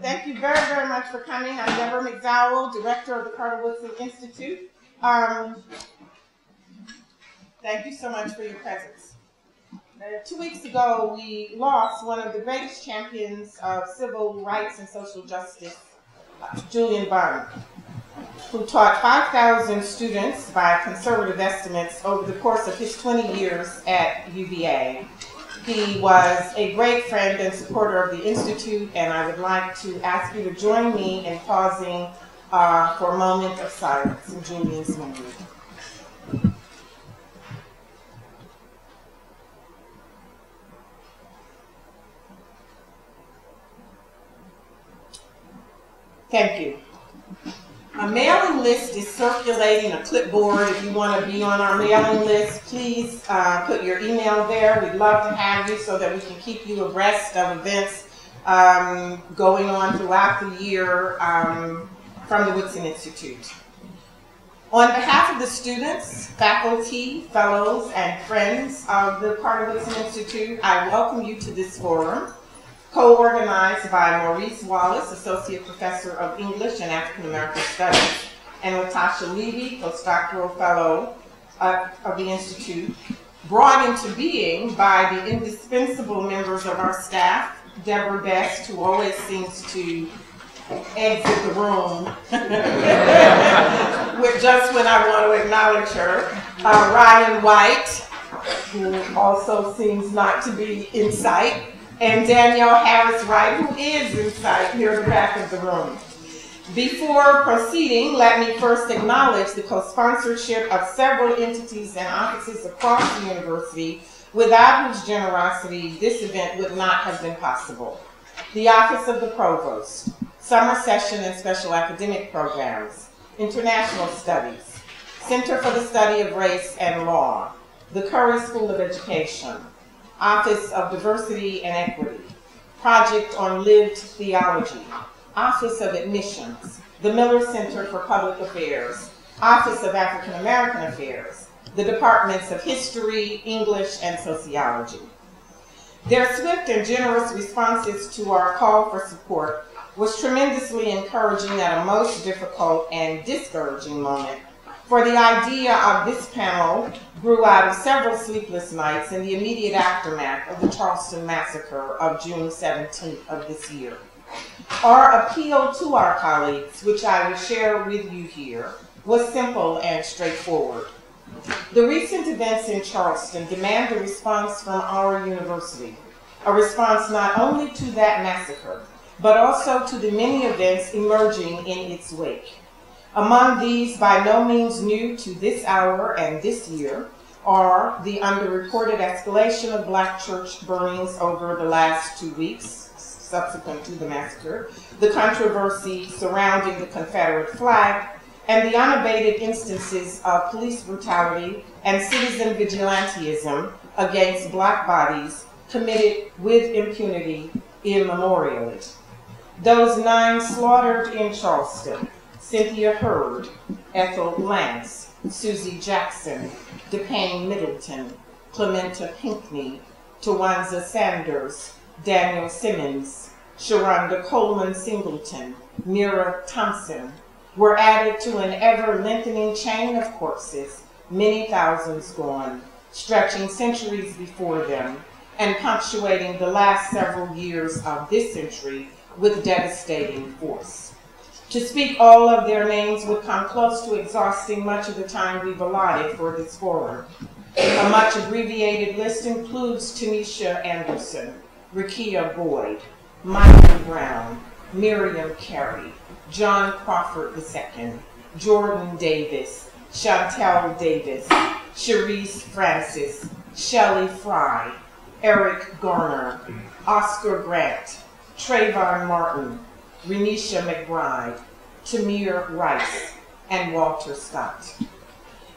Thank you very, very much for coming. I'm Deborah McDowell, director of the Karl Woodson Institute. Thank you so much for your presence. 2 weeks ago, we lost one of the greatest champions of civil rights and social justice, Julian Bond, who taught 5,000 students by conservative estimates over the course of his 20 years at UVA. He was a great friend and supporter of the Institute, and I would like to ask you to join me in pausing for a moment of silence in Julian's memory. Thank you. A mailing list is circulating, a clipboard. If you want to be on our mailing list, please put your email there. We'd love to have you so that we can keep you abreast of events going on throughout the year from the Woodson Institute. On behalf of the students, faculty, fellows, and friends of the Karl Woodson Institute, I welcome you to this forum, co-organized by Maurice Wallace, Associate Professor of English and African American Studies, and Latasha Levy, Postdoctoral Fellow of the Institute, brought into being by the indispensable members of our staff, Deborah Best, who always seems to exit the room just when I want to acknowledge her, Ryan White, who also seems not to be in sight, and Danielle Harris-Wright, who is in sight near the back of the room. Before proceeding, let me first acknowledge the co-sponsorship of several entities and offices across the university, without whose generosity this event would not have been possible. The Office of the Provost, Summer Session and Special Academic Programs, International Studies, Center for the Study of Race and Law, the Curry School of Education, Office of Diversity and Equity, Project on Lived Theology, Office of Admissions, the Miller Center for Public Affairs, Office of African American Affairs, the Departments of History, English, and Sociology. Their swift and generous responses to our call for support was tremendously encouraging at a most difficult and discouraging moment, for the idea of this panel grew out of several sleepless nights in the immediate aftermath of the Charleston massacre of June 17th of this year. Our appeal to our colleagues, which I will share with you here, was simple and straightforward. The recent events in Charleston demand a response from our university, a response not only to that massacre, but also to the many events emerging in its wake. Among these, by no means new to this hour and this year, are the underreported escalation of Black church burnings over the last 2 weeks, subsequent to the massacre, the controversy surrounding the Confederate flag, and the unabated instances of police brutality and citizen vigilantism against Black bodies committed with impunity immemorially. Those 9 slaughtered in Charleston, Cynthia Hurd, Ethel Lance, Susie Jackson, DePayne Middleton, Clementa Pinckney, Tawanza Sanders, Daniel Simmons, Sharonda Coleman Singleton, Mira Thompson, were added to an ever-lengthening chain of corpses, many thousands gone, stretching centuries before them, and punctuating the last several years of this century with devastating force. To speak all of their names would come close to exhausting much of the time we've allotted for this forum. A much abbreviated list includes Tanisha Anderson, Rekia Boyd, Michael Brown, Miriam Carey, John Crawford II, Jordan Davis, Chantel Davis, Cherise Francis, Shelley Fry, Eric Garner, Oscar Grant, Trayvon Martin, Renisha McBride, Tamir Rice, and Walter Scott.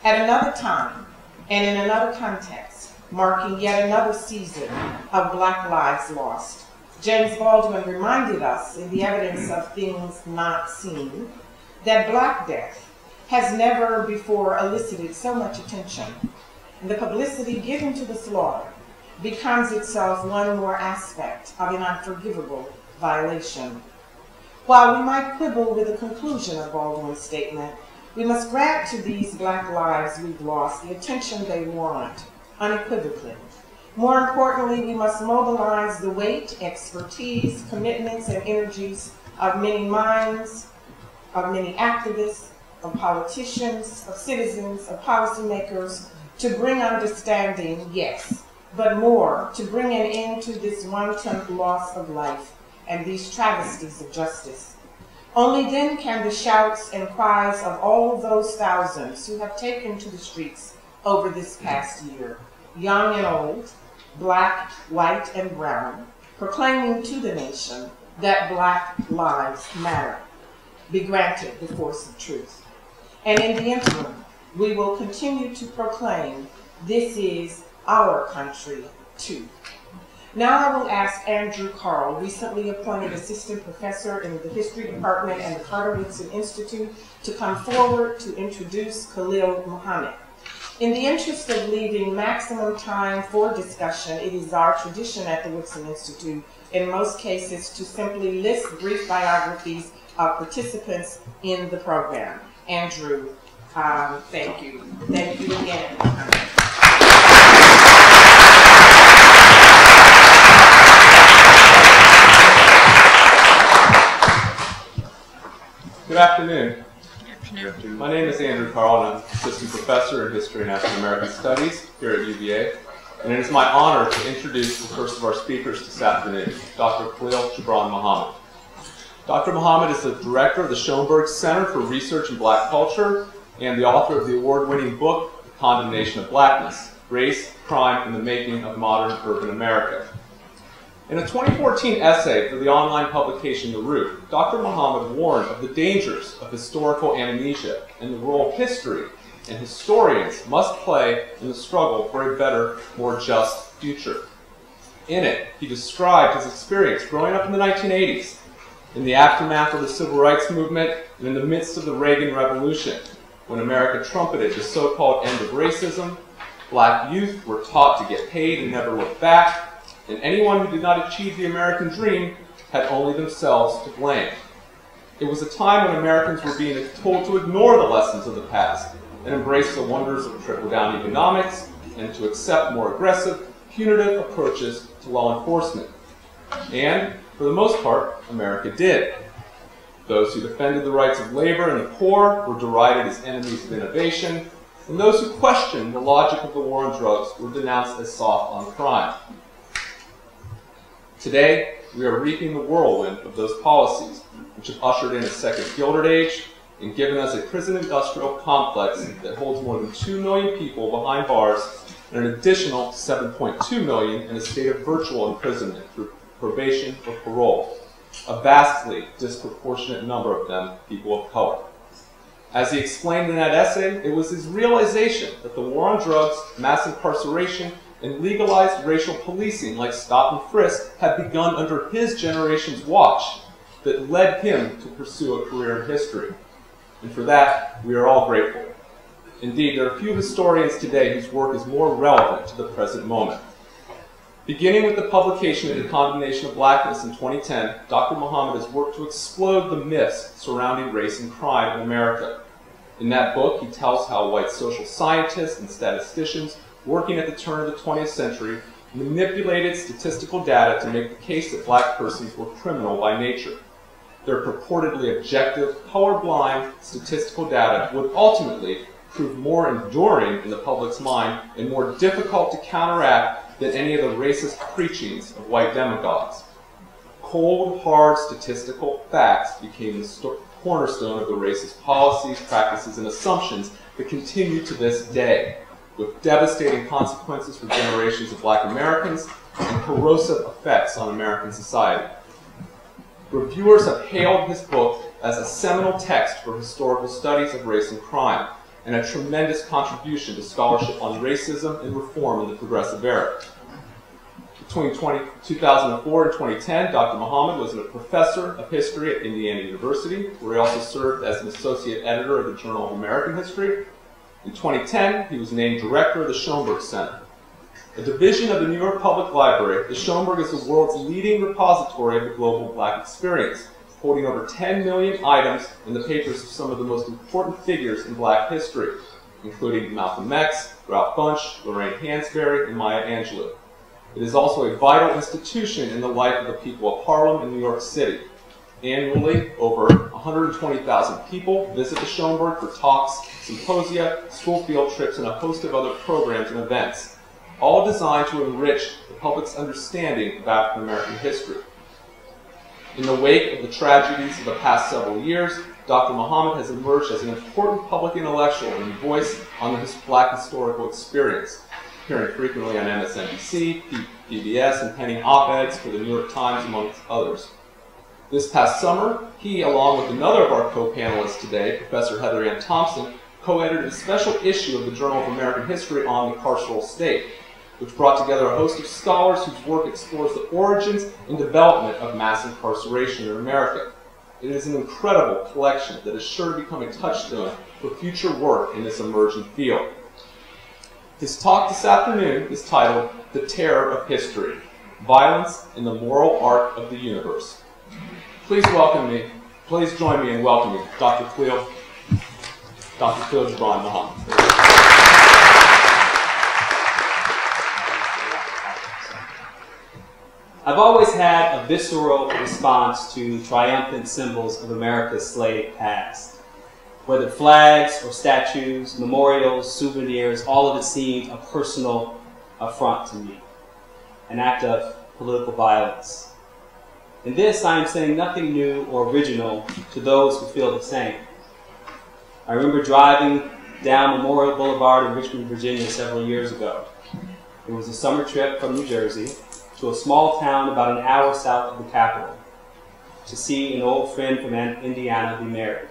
At another time, and in another context, marking yet another season of Black Lives Lost, James Baldwin reminded us in The Evidence of Things Not Seen that Black death has never before elicited so much attention, and the publicity given to the slaughter becomes itself one more aspect of an unforgivable violation. While we might quibble with the conclusion of Baldwin's statement, we must grant to these Black lives we've lost the attention they warrant, unequivocally. More importantly, we must mobilize the weight, expertise, commitments, and energies of many minds, of many activists, of politicians, of citizens, of policymakers, to bring understanding, yes, but more, to bring an end to this wanton loss of life and these travesties of justice. Only then can the shouts and cries of all those thousands who have taken to the streets over this past year, young and old, Black, white, and brown, proclaiming to the nation that Black lives matter, be granted the force of truth. And in the interim, we will continue to proclaim this is our country too. Now I will ask Andrew Karl, recently appointed assistant professor in the history department and the Woodson Institute, to come forward to introduce Khalil Muhammad. In the interest of leaving maximum time for discussion, it is our tradition at the Woodson Institute, in most cases, to simply list brief biographies of participants in the program. Andrew, thank you. Thank you again. Good afternoon. My name is Andrew Karl, and I'm assistant professor in history and African American studies here at UVA. And it is my honor to introduce the first of our speakers this afternoon, Dr. Khalil Muhammad. Dr. Muhammad is the director of the Schomburg Center for Research in Black Culture and the author of the award-winning book, The Condemnation of Blackness: Race, Crime, and the Making of Modern Urban America. In a 2014 essay for the online publication The Root, Dr. Muhammad warned of the dangers of historical amnesia and the role history and historians must play in the struggle for a better, more just future. In it, he described his experience growing up in the 1980s, in the aftermath of the Civil Rights Movement, and in the midst of the Reagan Revolution, when America trumpeted the so-called end of racism, Black youth were taught to get paid and never look back, and anyone who did not achieve the American dream had only themselves to blame. It was a time when Americans were being told to ignore the lessons of the past and embrace the wonders of trickle-down economics and to accept more aggressive, punitive approaches to law enforcement. And, for the most part, America did. Those who defended the rights of labor and the poor were derided as enemies of innovation, and those who questioned the logic of the war on drugs were denounced as soft on crime. Today, we are reaping the whirlwind of those policies, which have ushered in a second Gilded Age and given us a prison industrial complex that holds more than 2 million people behind bars and an additional 7.2 million in a state of virtual imprisonment through probation or parole, a vastly disproportionate number of them people of color. As he explained in that essay, it was his realization that the war on drugs, mass incarceration, and legalized racial policing like stop and frisk had begun under his generation's watch that led him to pursue a career in history. And for that, we are all grateful. Indeed, there are few historians today whose work is more relevant to the present moment. Beginning with the publication of The Condemnation of Blackness in 2010, Dr. Muhammad has worked to explode the myths surrounding race and crime in America. In that book, he tells how white social scientists and statisticians working at the turn of the 20th century manipulated statistical data to make the case that Black persons were criminal by nature. Their purportedly objective, colorblind statistical data would ultimately prove more enduring in the public's mind and more difficult to counteract than any of the racist preachings of white demagogues. Cold, hard statistical facts became the cornerstone of the racist policies, practices, and assumptions that continue to this day, with devastating consequences for generations of Black Americans and corrosive effects on American society. Reviewers have hailed his book as a seminal text for historical studies of race and crime, and a tremendous contribution to scholarship on racism and reform in the progressive era. Between 2004 and 2010, Dr. Muhammad was a professor of history at Indiana University, where he also served as an associate editor of the Journal of American History. In 2010, he was named director of the Schomburg Center. A division of the New York Public Library, the Schomburg is the world's leading repository of the global Black experience, holding over 10 million items in the papers of some of the most important figures in black history, including Malcolm X, Ralph Bunche, Lorraine Hansberry, and Maya Angelou. It is also a vital institution in the life of the people of Harlem and New York City. Annually, over 120,000 people visit the Schomburg for talks, symposia, school field trips, and a host of other programs and events, all designed to enrich the public's understanding of African American history. In the wake of the tragedies of the past several years, Dr. Muhammad has emerged as an important public intellectual and voice on the black historical experience, appearing frequently on MSNBC, PBS, and penning op-eds for the New York Times, amongst others. This past summer, he, along with another of our co-panelists today, Professor Heather Ann Thompson, co-edited a special issue of the Journal of American History on the carceral state, which brought together a host of scholars whose work explores the origins and development of mass incarceration in America. It is an incredible collection that is sure to become a touchstone for future work in this emerging field. His talk this afternoon is titled The Terror of History, Violence in the Moral Arc of the Universe. Please join me in welcoming Dr. Khalil Muhammad. I've always had a visceral response to triumphant symbols of America's slave past. Whether flags or statues, memorials, souvenirs, all of it seemed a personal affront to me, an act of political violence. In this, I am saying nothing new or original to those who feel the same. I remember driving down Memorial Boulevard in Richmond, Virginia several years ago. It was a summer trip from New Jersey to a small town about an hour south of the capital to see an old friend from Indiana be married.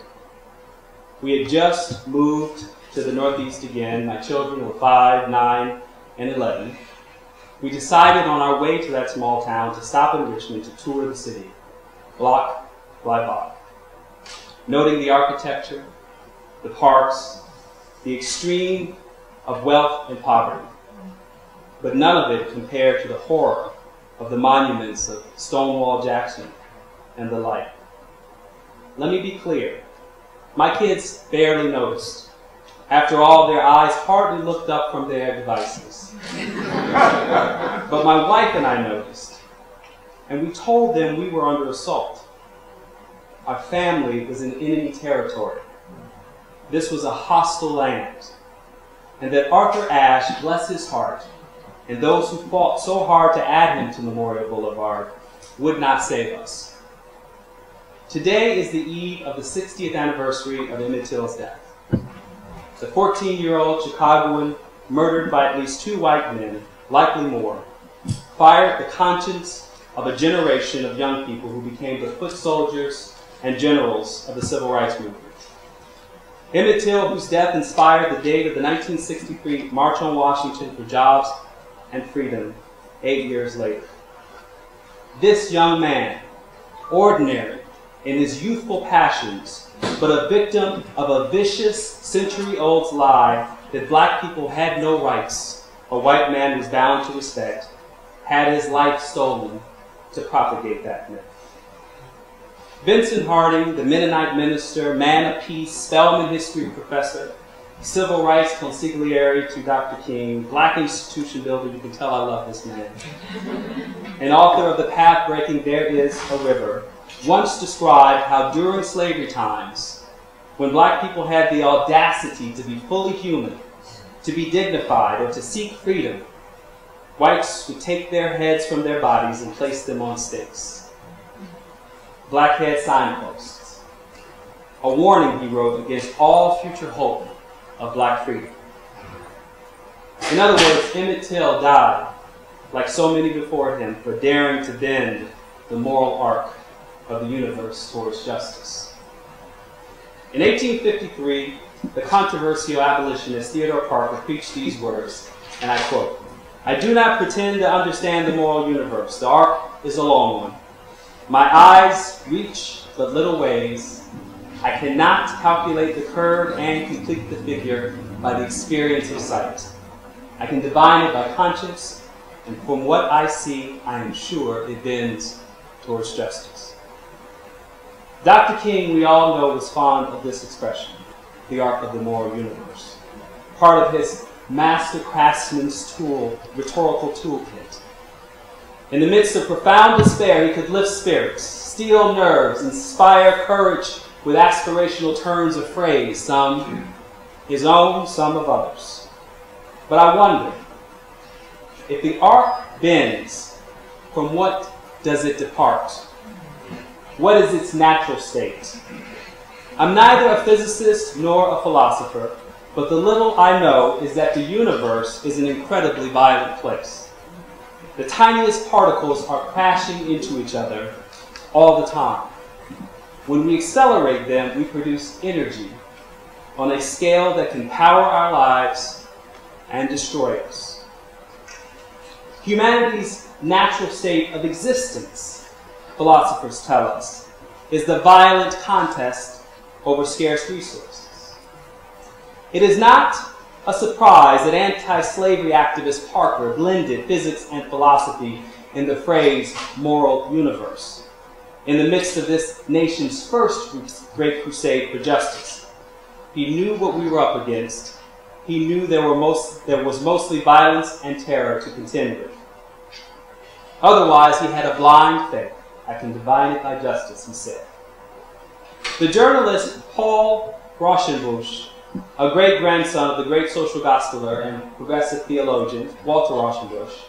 We had just moved to the Northeast again. My children were 5, 9, and 11. We decided on our way to that small town to stop in Richmond to tour the city, block by block, noting the architecture, the parks, the extreme of wealth and poverty, but none of it compared to the horror of the monuments of Stonewall Jackson and the like. Let me be clear. My kids barely noticed. After all, their eyes hardly looked up from their devices. But my wife and I noticed, and we told them we were under assault. Our family was in enemy territory. This was a hostile land, and that Arthur Ashe, bless his heart, and those who fought so hard to add him to Memorial Boulevard would not save us. Today is the eve of the 60th anniversary of Emmett Till's death. The 14-year-old Chicagoan, murdered by at least 2 white men, likely more, fired the conscience of a generation of young people who became the foot soldiers and generals of the Civil Rights Movement. Emmett Till, whose death inspired the date of the 1963 March on Washington for Jobs and Freedom 8 years later. This young man, ordinary in his youthful passions, but a victim of a vicious century-old lie that black people had no rights, a white man was bound to respect, had his life stolen to propagate that myth. Vincent Harding, the Mennonite minister, man of peace, Spelman history professor, civil rights consigliere to Dr. King, black institution builder, you can tell I love this man, and author of the path-breaking There Is a River, once described how during slavery times, when black people had the audacity to be fully human, to be dignified, or to seek freedom, whites would take their heads from their bodies and place them on stakes. Blackhead signposts. A warning, he wrote, against all future hope of black freedom. In other words, Emmett Till died, like so many before him, for daring to bend the moral arc of the universe towards justice. In 1853, the controversial abolitionist Theodore Parker preached these words, and I quote, "I do not pretend to understand the moral universe. The arc is a long one. My eyes reach but little ways. I cannot calculate the curve and complete the figure by the experience of sight. I can divine it by conscience, and from what I see, I am sure it bends towards justice." Dr. King, we all know, was fond of this expression, the arc of the moral universe, part of his master craftsman's rhetorical toolkit. In the midst of profound despair, he could lift spirits, steel nerves, inspire courage with aspirational turns of phrase, some his own, some of others. But I wonder, if the arc bends, from what does it depart? What is its natural state? I'm neither a physicist nor a philosopher, but the little I know is that the universe is an incredibly violent place. The tiniest particles are crashing into each other all the time. When we accelerate them, we produce energy on a scale that can power our lives and destroy us. Humanity's natural state of existence, philosophers tell us, is the violent contest over scarce resources. It is not a surprise that anti-slavery activist Parker blended physics and philosophy in the phrase moral universe in the midst of this nation's first great crusade for justice. He knew what we were up against. He knew there was mostly violence and terror to contend with. Otherwise, he had a blind faith. I can divine it by justice, he said. The journalist Paul Rauschenbusch, a great-grandson of the great social gospeler and progressive theologian Walter Rauschenbusch,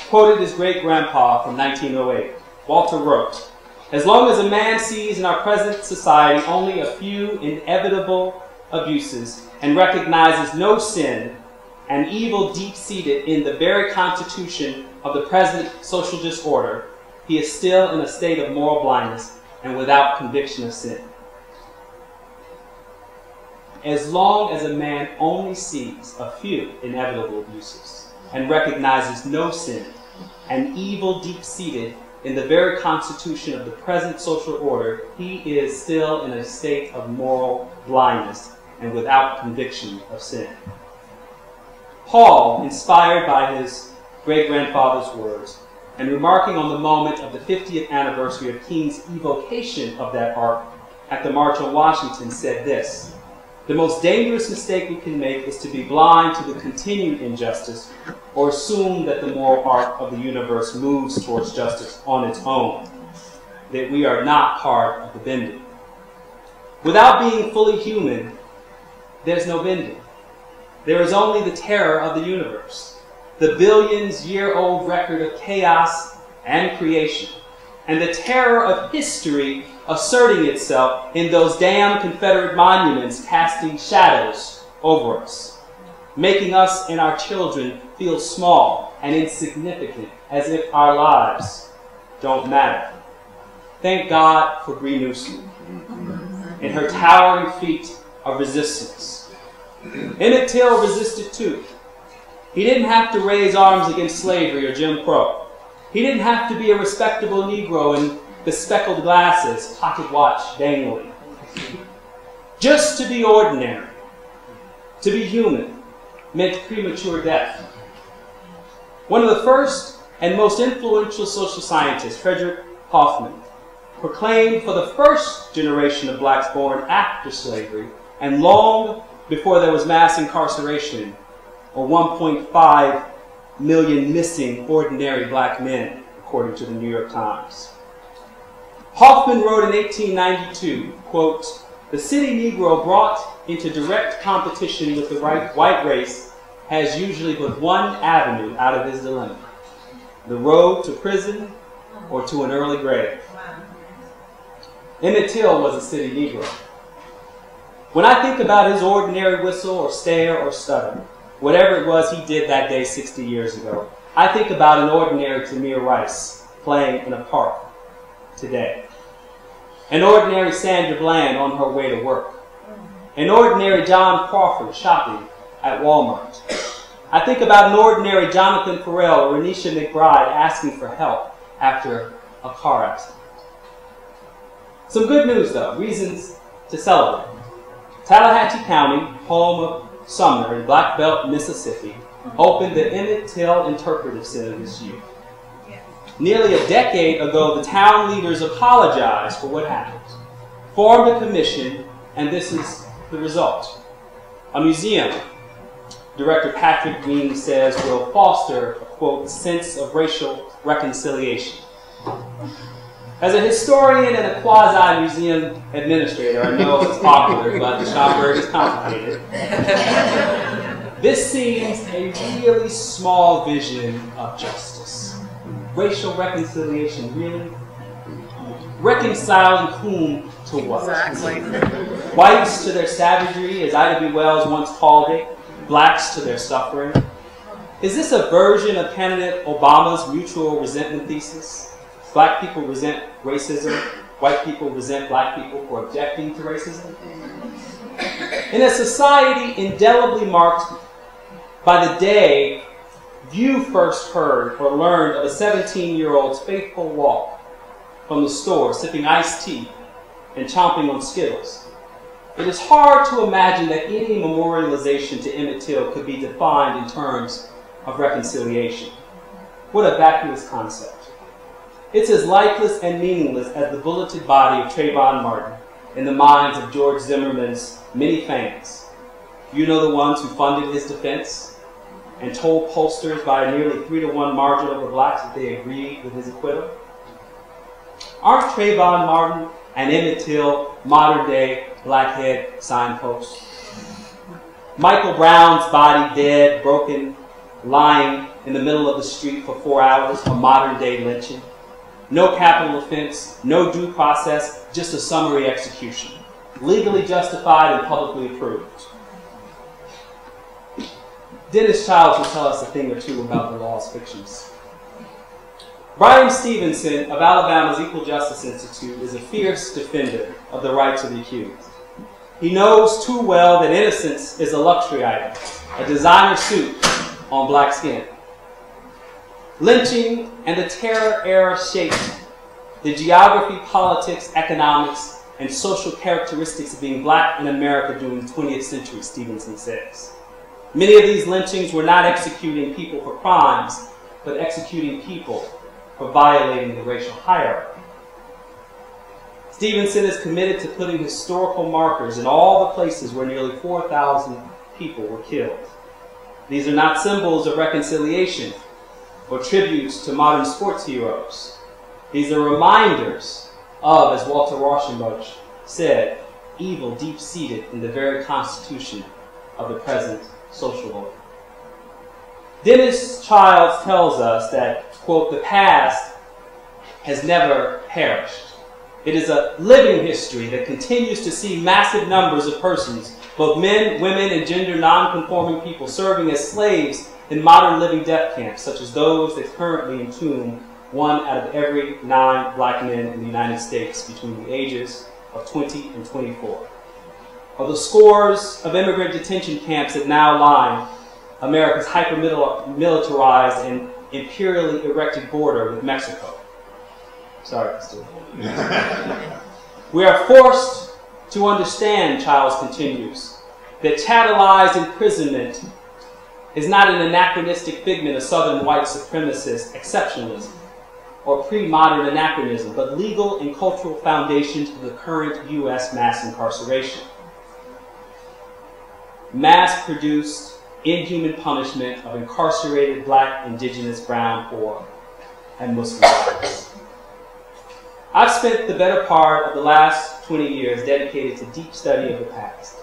quoted his great-grandpa from 1908. Walter wrote, "As long as a man sees in our present society only a few inevitable abuses and recognizes no sin and evil deep-seated in the very constitution of the present social disorder, he is still in a state of moral blindness and without conviction of sin." As long as a man only sees a few inevitable abuses and recognizes no sin and evil deep-seated in the very constitution of the present social order, he is still in a state of moral blindness and without conviction of sin. Paul, inspired by his great-grandfather's words, and remarking on the moment of the 50th anniversary of King's evocation of that arc at the March on Washington, said this: "The most dangerous mistake we can make is to be blind to the continued injustice or assume that the moral arc of the universe moves towards justice on its own, that we are not part of the bending. Without being fully human, there's no bending. There is only the terror of the universe, the billions-year-old record of chaos and creation, and the terror of history asserting itself in those damn Confederate monuments casting shadows over us, making us and our children feel small and insignificant, as if our lives don't matter. Thank God for Bree Newsom and her towering feat of resistance. Emmett Till resisted too. He didn't have to raise arms against slavery or Jim Crow. He didn't have to be a respectable Negro in the speckled glasses, pocket watch dangling. Just to be ordinary, to be human, meant premature death. One of the first and most influential social scientists, Frederick Hoffman, proclaimed for the first generation of blacks born after slavery and long before there was mass incarceration, or 1.5 million missing ordinary black men, according to the New York Times. Hoffman wrote in 1892, quote, "The city Negro brought into direct competition with the white race has usually but one avenue out of his dilemma: the road to prison or to an early grave." Emmett Till was a city Negro. When I think about his ordinary whistle or stare or stutter, whatever it was he did that day 60 years ago, I think about an ordinary Tamir Rice playing in a park today. An ordinary Sandra Bland on her way to work. An ordinary John Crawford shopping at Walmart. I think about an ordinary Jonathan Farrell or Renisha McBride asking for help after a car accident. Some good news though, reasons to celebrate. Tallahatchie County, home of Sumner in Black Belt, Mississippi, opened the Emmett Till Interpretive Center this year. Nearly a decade ago, the town leaders apologized for what happened. formed a commission, and this is the result. A museum, Director Patrick Green says, will foster a, quote, sense of racial reconciliation. As a historian and a quasi-museum administrator, I know it's popular, but the Schomburg is complicated. This seems a really small vision of justice. Racial reconciliation, really? Reconciling whom to what? Exactly. Whites to their savagery, as Ida B. Wells once called it, blacks to their suffering. Is this a version of candidate Obama's mutual resentment thesis? Black people resent racism, white people resent black people for objecting to racism. In a society indelibly marked by the day you first heard or learned of a 17-year-old's faithful walk from the store, sipping iced tea and chomping on Skittles, it is hard to imagine that any memorialization to Emmett Till could be defined in terms of reconciliation. What a vacuous concept. It's as lifeless and meaningless as the bulleted body of Trayvon Martin in the minds of George Zimmerman's many fans. You know, the ones who funded his defense and told pollsters by a nearly 3-to-1 margin over blacks that they agreed with his acquittal. Aren't Trayvon Martin and Emmett Till modern-day blackhead signposts? Michael Brown's body dead, broken, lying in the middle of the street for 4 hours, a modern-day lynching. No capital offense, no due process, just a summary execution. Legally justified and publicly approved. Dennis Childs will tell us a thing or two about the law's fictions. Brian Stevenson of Alabama's Equal Justice Institute is a fierce defender of the rights of the accused. He knows too well that innocence is a luxury item, a designer suit on black skin. Lynching and the terror era shaped the geography, politics, economics, and social characteristics of being black in America during the 20th century, Stevenson says. Many of these lynchings were not executing people for crimes, but executing people for violating the racial hierarchy. Stevenson is committed to putting historical markers in all the places where nearly 4,000 people were killed. These are not symbols of reconciliation or tributes to modern sports heroes. These are reminders of, as Walter Rauschenbusch said, evil deep-seated in the very constitution of the present social order. Dennis Childs tells us that, quote, the past has never perished. It is a living history that continues to see massive numbers of persons, both men, women, and gender non-conforming people, serving as slaves in modern living death camps, such as those that currently entomb 1 out of every 9 black men in the United States between the ages of 20 and 24. Of the scores of immigrant detention camps that now line America's hyper-militarized and imperially erected border with Mexico. Sorry, Christine. We are forced to understand, Childs continues, that chattelized imprisonment is not an anachronistic figment of Southern white supremacist exceptionalism or pre-modern anachronism, but legal and cultural foundations of the current U.S. mass incarceration. Mass-produced, inhuman punishment of incarcerated black, indigenous, brown, poor, and Muslim blacks. I've spent the better part of the last 20 years dedicated to deep study of the past.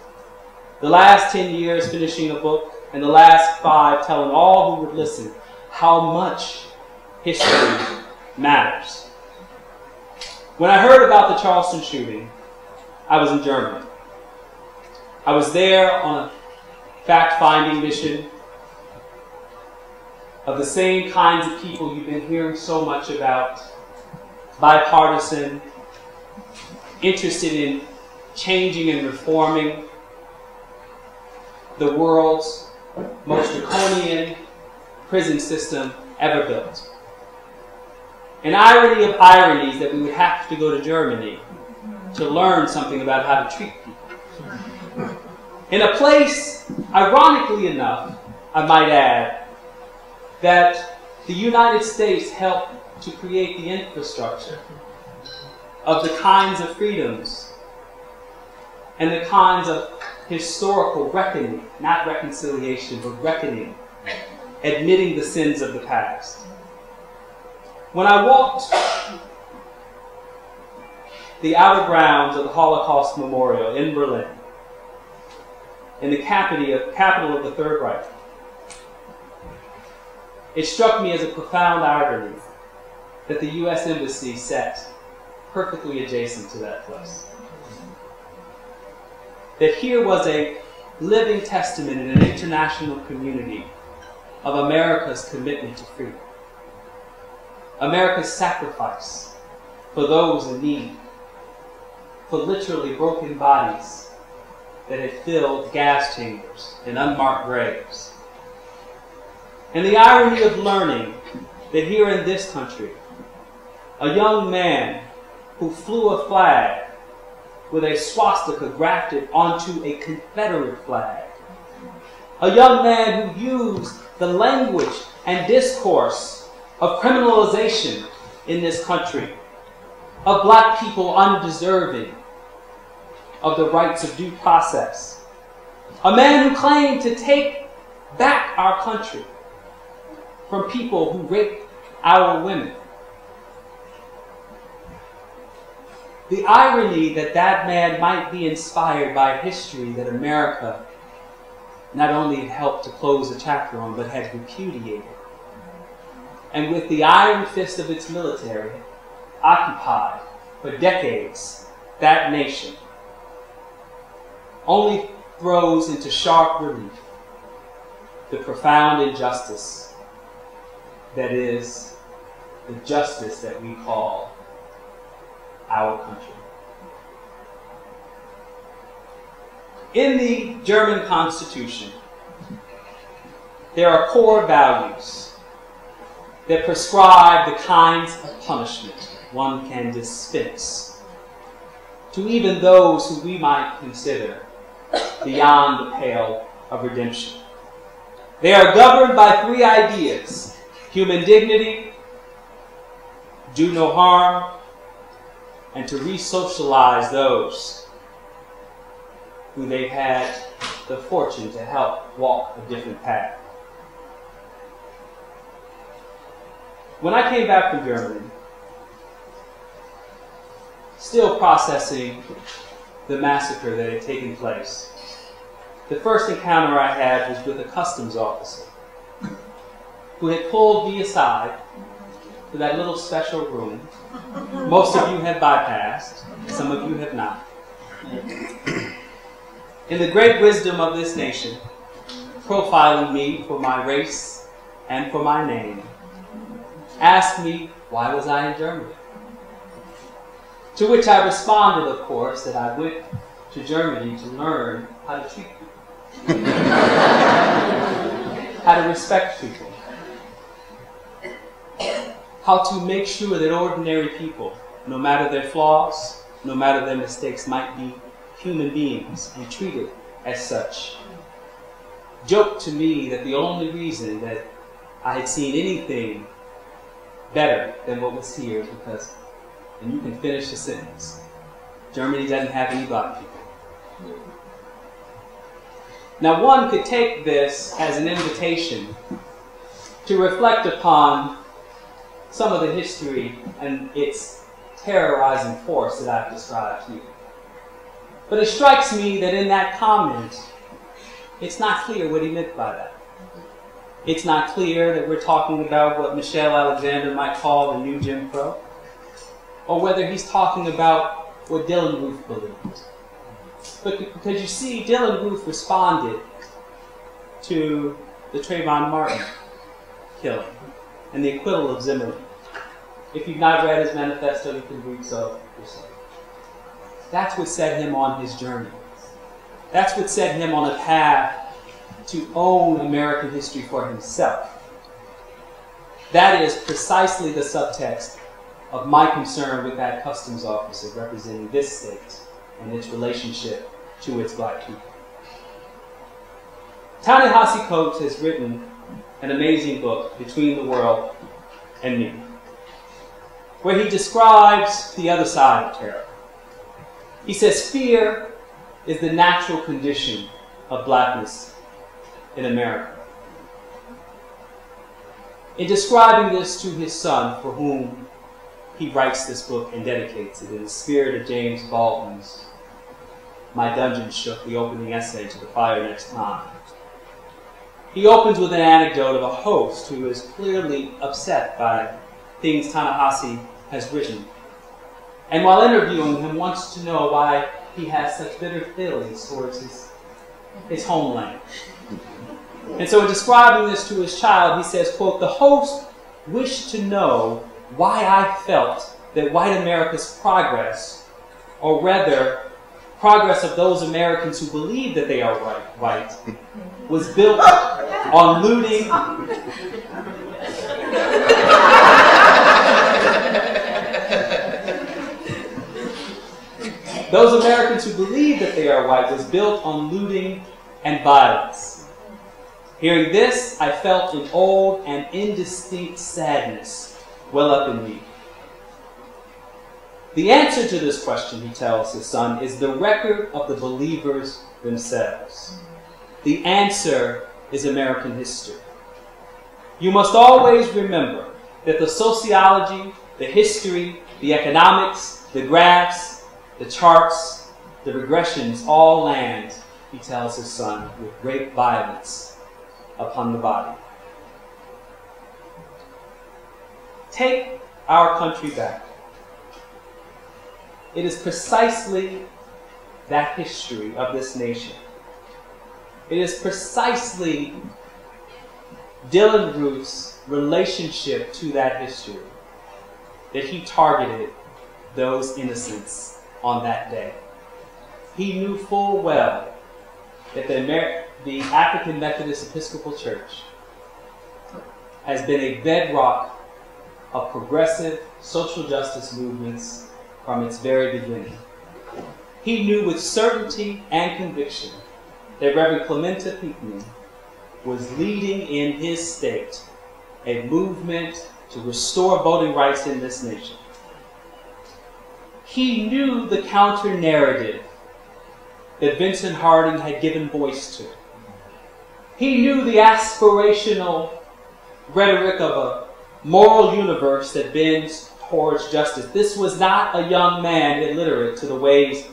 The last 10 years finishing a book, and the last 5 telling all who would listen how much history matters. When I heard about the Charleston shooting, I was in Germany. I was there on a fact-finding mission of the same kinds of people you've been hearing so much about, bipartisan, interested in changing and reforming the world's most draconian prison system ever built. An irony of ironies that we would have to go to Germany to learn something about how to treat people. In a place, ironically enough, I might add, that the United States helped to create the infrastructure of the kinds of freedoms and the kinds of historical reckoning, not reconciliation, but reckoning, admitting the sins of the past. When I walked the outer grounds of the Holocaust Memorial in Berlin, in the capital of the Third Reich, it struck me as a profound irony that the U.S. Embassy sat perfectly adjacent to that place. That here was a living testament in an international community of America's commitment to freedom, America's sacrifice for those in need, for literally broken bodies that had filled gas chambers and unmarked graves. And the irony of learning that here in this country, a young man who flew a flag with a swastika grafted onto a Confederate flag, a young man who used the language and discourse of criminalization in this country, of black people undeserving of the rights of due process, a man who claimed to take back our country from people who raped our women. The irony that that man might be inspired by a history that America not only had helped to close a chapter on, but had repudiated. And with the iron fist of its military, occupied for decades that nation, only throws into sharp relief the profound injustice that is the justice that we call our country. In the German Constitution, there are core values that prescribe the kinds of punishment one can dispense to even those who we might consider beyond the pale of redemption. They are governed by three ideas: human dignity, do no harm, and to re-socialize those who they've had the fortune to help walk a different path. When I came back from Germany, still processing the massacre that had taken place, the first encounter I had was with a customs officer who had pulled me aside to that little special room. Most of you have bypassed, some of you have not. In the great wisdom of this nation, profiling me for my race and for my name, asked me why was I in Germany. To which I responded, of course, that I went to Germany to learn how to treat people, how to respect people, how to make sure that ordinary people, no matter their flaws, no matter their mistakes, might be human beings and treated as such. Joked to me that the only reason that I had seen anything better than what was here is because, and you can finish the sentence, Germany doesn't have any black people. Now one could take this as an invitation to reflect upon some of the history and its terrorizing force that I've described here. But it strikes me that in that comment, it's not clear what he meant by that. It's not clear that we're talking about what Michelle Alexander might call the new Jim Crow, or whether he's talking about what Dylann Roof believed. But because you see, Dylann Roof responded to the Trayvon Martin killing and the acquittal of Zimmerman. If you've not read his manifesto, you can read so yourself. That's what set him on his journey. That's what set him on a path to own American history for himself. That is precisely the subtext of my concern with that customs officer representing this state and its relationship to its black people. Ta-Nehisi Coates has written an amazing book, Between the World and Me, where he describes the other side of terror. He says, fear is the natural condition of blackness in America. In describing this to his son, for whom he writes this book and dedicates it in the spirit of James Baldwin's "My Dungeon Shook," the opening essay to The Fire Next Time, he opens with an anecdote of a host who is clearly upset by things Ta-Nehisi has written, and while interviewing him wants to know why he has such bitter feelings towards his homeland. And so in describing this to his child, he says, quote, "The host wished to know why I felt that white America's progress, or rather progress of those Americans who believe that they are white, was built on looting those Americans who believe that they are white was built on looting and violence. Hearing this, I felt an old and indistinct sadness well up in me. The answer to this question," he tells his son, "is the record of the believers themselves. The answer is American history. You must always remember that the sociology, the history, the economics, the graphs, the charts, the regressions all land," he tells his son, "with great violence upon the body." Take our country back. It is precisely that history of this nation. It is precisely Dylann Roof's relationship to that history that he targeted those innocents on that day. He knew full well that the African Methodist Episcopal Church has been a bedrock of progressive social justice movements from its very beginning. He knew with certainty and conviction that Reverend Clementa Pinckney was leading in his state a movement to restore voting rights in this nation. He knew the counter-narrative that Vincent Harding had given voice to. He knew the aspirational rhetoric of a moral universe that bends towards justice. This was not a young man illiterate to the ways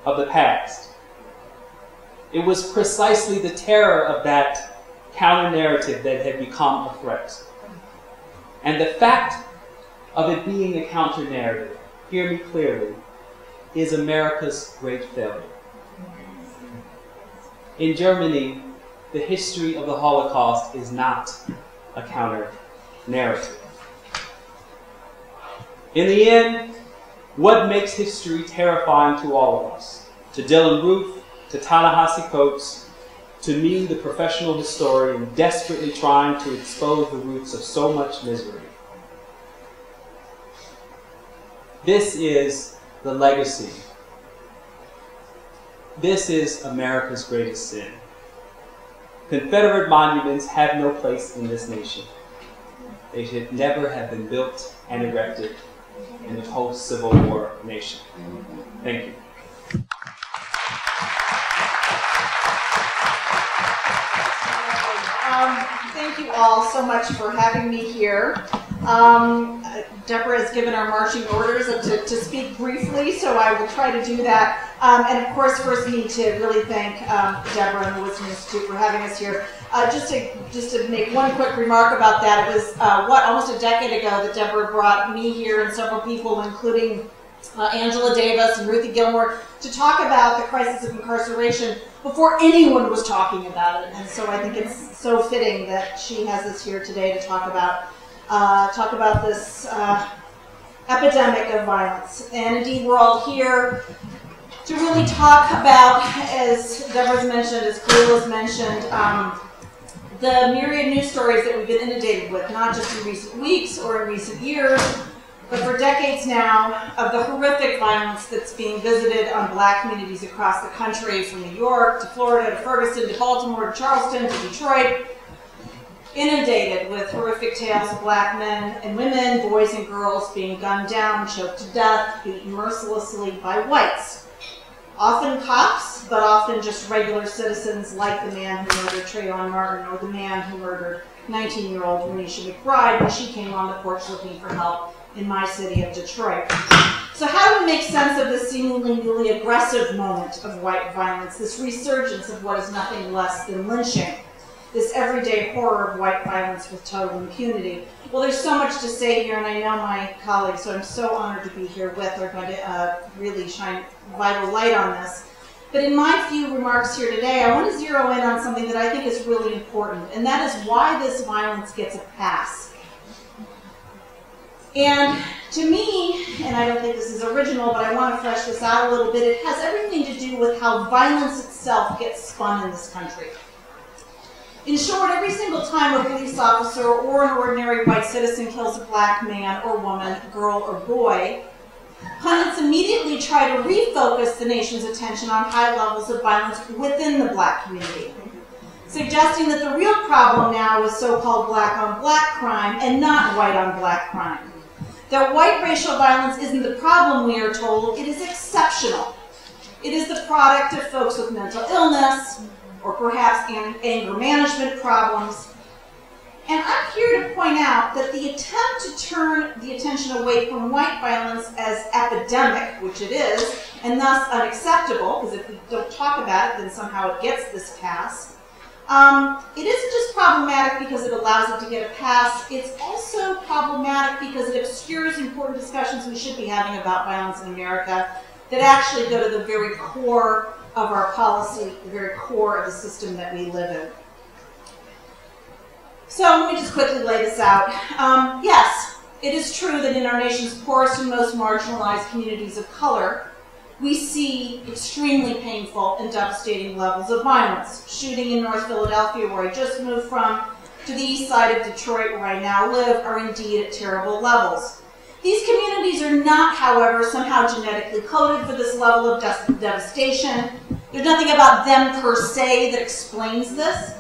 of the past. It was precisely the terror of that counter-narrative that had become a threat. And the fact of it being a counter-narrative, hear me clearly, is America's great failure. In Germany, the history of the Holocaust is not a counter-narrative. In the end, what makes history terrifying to all of us, to Dylann Roof, to Ta-Nehisi Coates, to me, the professional historian desperately trying to expose the roots of so much misery. This is the legacy. This is America's greatest sin. Confederate monuments have no place in this nation. They should never have been built and erected in the post-Civil War nation. Thank you. Thank you all so much for having me here. Deborah has given our marching orders to speak briefly, so I will try to do that. And of course, first we need to really thank Deborah and the Woodson Institute for having us here. Just to make one quick remark about that, it was almost a decade ago that Deborah brought me here and several people, including Angela Davis and Ruthie Gilmore, to talk about the crisis of incarceration before anyone was talking about it. And so I think it's so fitting that she has us here today to talk about this epidemic of violence. And indeed, we're all here to really talk about, as Deborah's mentioned, as Khalil has mentioned, the myriad news stories that we've been inundated with, not just in recent weeks or in recent years, but for decades now, of the horrific violence that's being visited on Black communities across the country, from New York to Florida to Ferguson to Baltimore to Charleston to Detroit, inundated with horrific tales of Black men and women, boys and girls being gunned down, choked to death, beaten mercilessly by whites. Often cops, but often just regular citizens like the man who murdered Trayvon Martin or the man who murdered 19-year-old Renisha McBride when she came on the porch looking for help in my city of Detroit. So how do we make sense of this seemingly newly aggressive moment of white violence, this resurgence of what is nothing less than lynching, this everyday horror of white violence with total impunity? Well, there's so much to say here, and I know my colleagues, who I'm so honored to be here with, are going to really shine vital light on this. But in my few remarks here today, I want to zero in on something that I think is really important, and that is why this violence gets a pass. And to me, and I don't think this is original, but I want to flesh this out a little bit, it has everything to do with how violence itself gets spun in this country. In short, every single time a police officer or an ordinary white citizen kills a black man or woman, girl or boy, pundits immediately try to refocus the nation's attention on high levels of violence within the black community, suggesting that the real problem now is so-called black-on-black crime and not white-on-black crime. That white racial violence isn't the problem, we are told, it is exceptional. It is the product of folks with mental illness, or perhaps anger management problems. And I'm here to point out that the attempt to turn the attention away from white violence as epidemic, which it is, and thus unacceptable, because if we don't talk about it, then somehow it gets this pass. It isn't just problematic because it allows it to get a pass, it's also problematic because it obscures important discussions we should be having about violence in America that actually go to the very core of our policy, the very core of the system that we live in. So let me just quickly lay this out. Yes, it is true that in our nation's poorest and most marginalized communities of color, we see extremely painful and devastating levels of violence. Shooting in North Philadelphia, where I just moved from, to the east side of Detroit, where I now live, are indeed at terrible levels. These communities are not, however, somehow genetically coded for this level of devastation. There's nothing about them per se that explains this.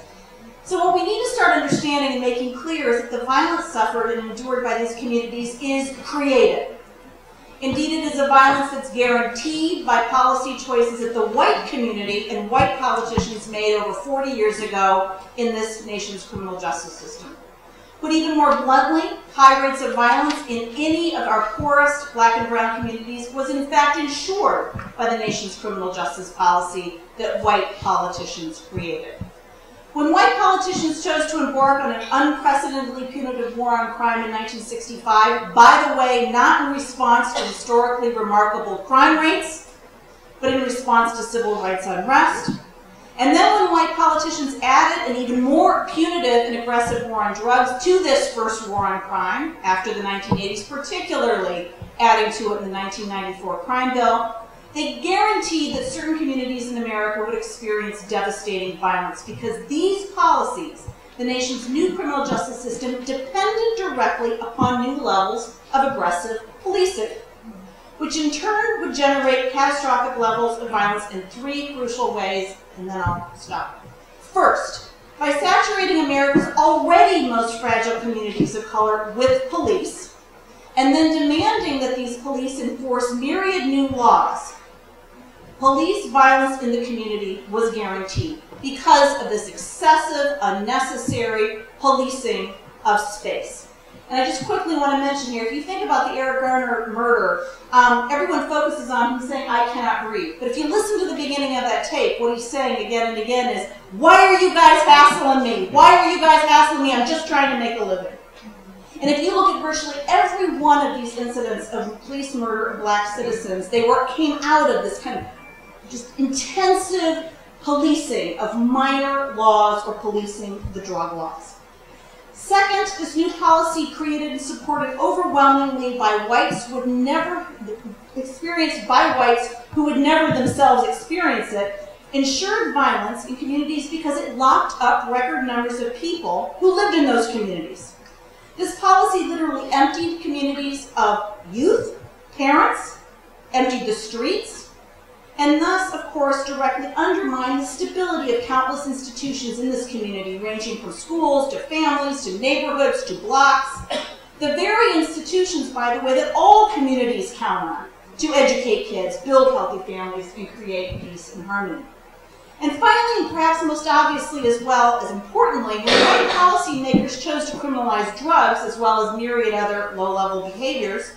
So what we need to start understanding and making clear is that the violence suffered and endured by these communities is created. Indeed, it is a violence that's guaranteed by policy choices that the white community and white politicians made over 40 years ago in this nation's criminal justice system. Put even more bluntly, high rates of violence in any of our poorest black and brown communities was in fact ensured by the nation's criminal justice policy that white politicians created. When white politicians chose to embark on an unprecedentedly punitive war on crime in 1965, by the way, not in response to historically remarkable crime rates, but in response to civil rights unrest, and then when white politicians added an even more punitive and aggressive war on drugs to this first war on crime after the 1980s, particularly adding to it in the 1994 crime bill, they guaranteed that certain communities in America would experience devastating violence because these policies, the nation's new criminal justice system, depended directly upon new levels of aggressive policing, which in turn would generate catastrophic levels of violence in three crucial ways, and then I'll stop. First, by saturating America's already most fragile communities of color with police, and then demanding that these police enforce myriad new laws, police violence in the community was guaranteed because of this excessive, unnecessary policing of space. And I just quickly want to mention here, if you think about the Eric Garner murder, everyone focuses on him saying, "I cannot breathe." But if you listen to the beginning of that tape, what he's saying again and again is, "Why are you guys hassling me? Why are you guys hassling me? I'm just trying to make a living." And if you look at virtually every one of these incidents of police murder of black citizens, they came out of this kind of just intensive policing of minor laws or policing the drug laws. Second, this new policy created and supported overwhelmingly by whites who would never experienced by whites who would never themselves experience it, ensured violence in communities because it locked up record numbers of people who lived in those communities. This policy literally emptied communities of youth, parents, emptied the streets, and thus, of course, directly undermined the stability of countless institutions in this community, ranging from schools to families to neighborhoods to blocks. The very institutions, by the way, that all communities count on to educate kids, build healthy families, and create peace and harmony. And finally, and perhaps most obviously as well as importantly, when white policymakers chose to criminalize drugs as well as myriad other low-level behaviors,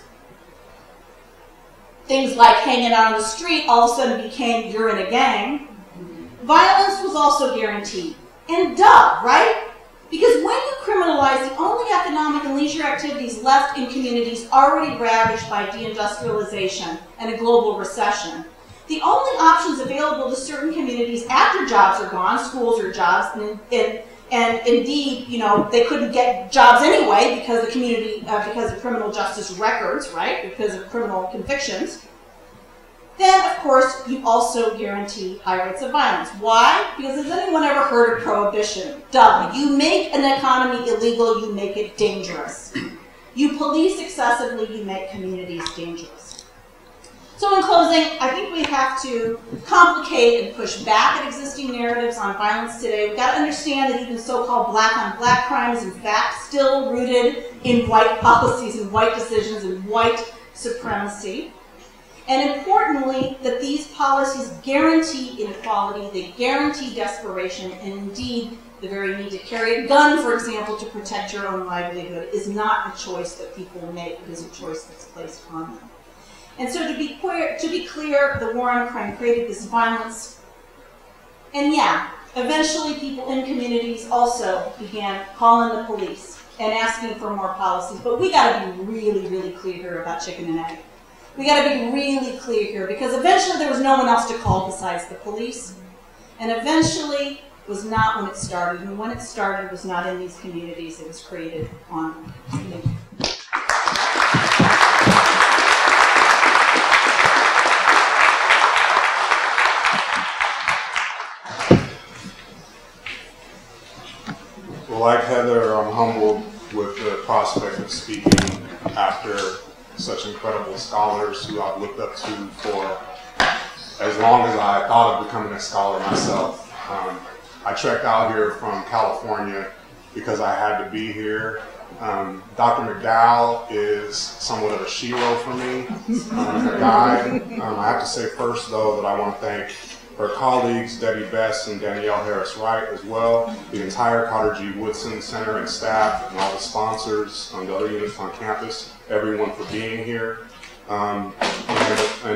things like hanging out on the street all of a sudden became you're in a gang, violence was also guaranteed. And duh, right? Because when you criminalize the only economic and leisure activities left in communities already ravaged by deindustrialization and a global recession, the only options available to certain communities after jobs are gone, schools or jobs, and indeed, you know, they couldn't get jobs anyway because the community, because of criminal justice records, right, because of criminal convictions, then, of course, you also guarantee high rates of violence. Why? Because has anyone ever heard of prohibition? Duh. You make an economy illegal, you make it dangerous. You police excessively, you make communities dangerous. So in closing, I think we have to complicate and push back at existing narratives on violence today. We've got to understand that even so-called black-on-black crime is in fact still rooted in white policies and white decisions and white supremacy. And importantly, that these policies guarantee inequality, they guarantee desperation, and indeed the very need to carry a gun, for example, to protect your own livelihood is not a choice that people make, it is a choice that's placed on them. And so to be clear, the war on crime created this violence. And yeah, eventually people in communities also began calling the police and asking for more policies. But we gotta be really, really clear here about chicken and egg. We gotta be really clear here because eventually there was no one else to call besides the police. And eventually was not when it started. And when it started was not in these communities, it was created on communities. Well, like Heather, I'm humbled with the prospect of speaking after such incredible scholars who I've looked up to for as long as I thought of becoming a scholar myself. I trekked out here from California because I had to be here. Dr. McDowell is somewhat of a shero for me, a guide. I have to say first, though, that I want to thank her colleagues, Debbie Best and Danielle Harris-Wright as well, the entire Carter G. Woodson Center and staff, and all the sponsors, the other units on campus, everyone for being here, and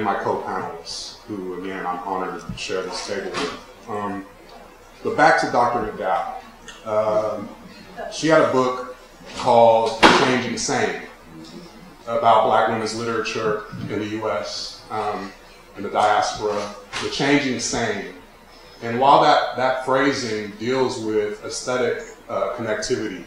my co-panelists, who, again, I'm honored to share this table with. But back to Dr. McDowell. She had a book called The Changing Same about Black women's literature in the U.S. And the diaspora, The Changing Same. And while that phrasing deals with aesthetic connectivity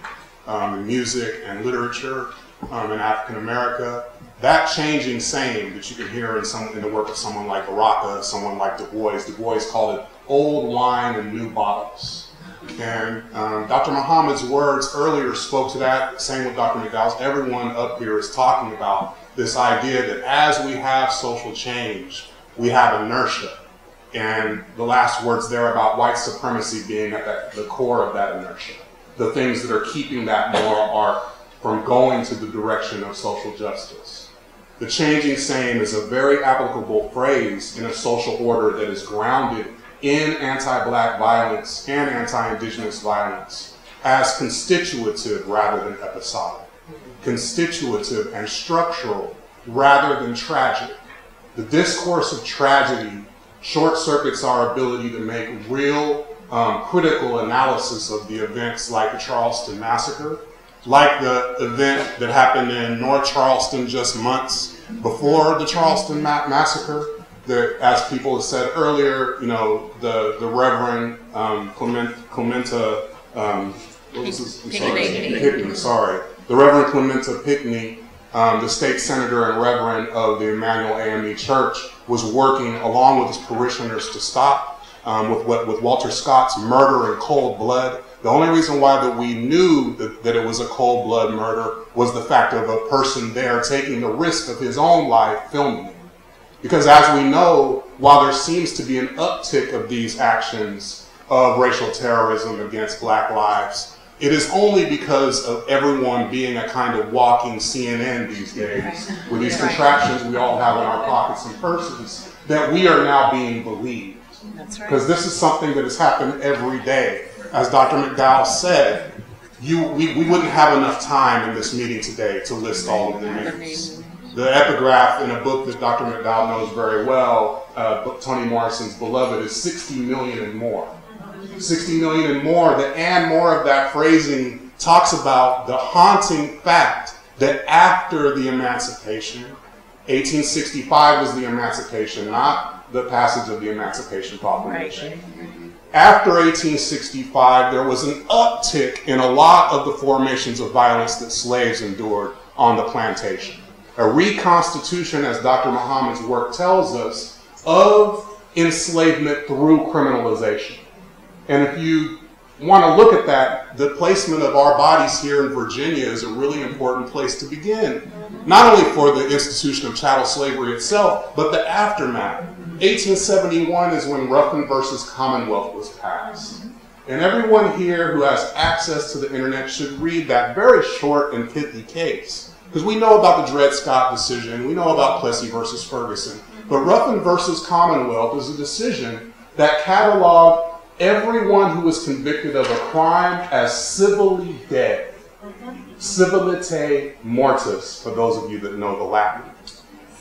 in music and literature in African America, that changing same that you can hear in the work of someone like Baraka, someone like Du Bois called it old wine in new bottles. And Dr. Muhammad's words earlier spoke to that, same with Dr. McDowell's. Everyone up here is talking about this idea that as we have social change, we have inertia. And the last words there about white supremacy being at the core of that inertia. The things that are keeping that moral arc from going to the direction of social justice. The changing same is a very applicable phrase in a social order that is grounded in anti-Black violence and anti-Indigenous violence as constitutive rather than episodic. Constitutive and structural rather than tragic. The discourse of tragedy short-circuits our ability to make real critical analysis of the events like the Charleston massacre, like the event that happened in North Charleston just months before the Charleston massacre. As people have said earlier, you know, the Reverend Clementa Pinckney, sorry. The Reverend Clementa Pinckney, the state senator and reverend of the Emmanuel AME Church, was working along with his parishioners to stop with Walter Scott's murder in cold blood. The only reason why that we knew that it was a cold blood murder was the fact of a person there taking the risk of his own life filming it. Because as we know, while there seems to be an uptick of these actions of racial terrorism against Black lives, it is only because of everyone being a kind of walking CNN these days, with these contraptions we all have in our pockets and purses, that we are now being believed. That's right. Because this is something that has happened every day. As Dr. McDowell said, we wouldn't have enough time in this meeting today to list all of the names. The epigraph in a book that Dr. McDowell knows very well, Toni Morrison's Beloved, is 60 million and more. 60 million and more, and more of that phrasing talks about the haunting fact that after the emancipation, 1865 was the emancipation, not the passage of the Emancipation Proclamation. Right. After 1865, there was an uptick in a lot of the formations of violence that slaves endured on the plantation. A reconstitution, as Dr. Muhammad's work tells us, of enslavement through criminalization. And if you want to look at that, the placement of our bodies here in Virginia is a really important place to begin. Not only for the institution of chattel slavery itself, but the aftermath. 1871 is when Reverend versus Commonwealth was passed. And everyone here who has access to the internet should read that very short and pithy case. Because we know about the Dred Scott decision, we know about Plessy versus Ferguson. But Reverend versus Commonwealth is a decision that cataloged everyone who was convicted of a crime as civilly dead. Civilite mortis, for those of you that know the Latin.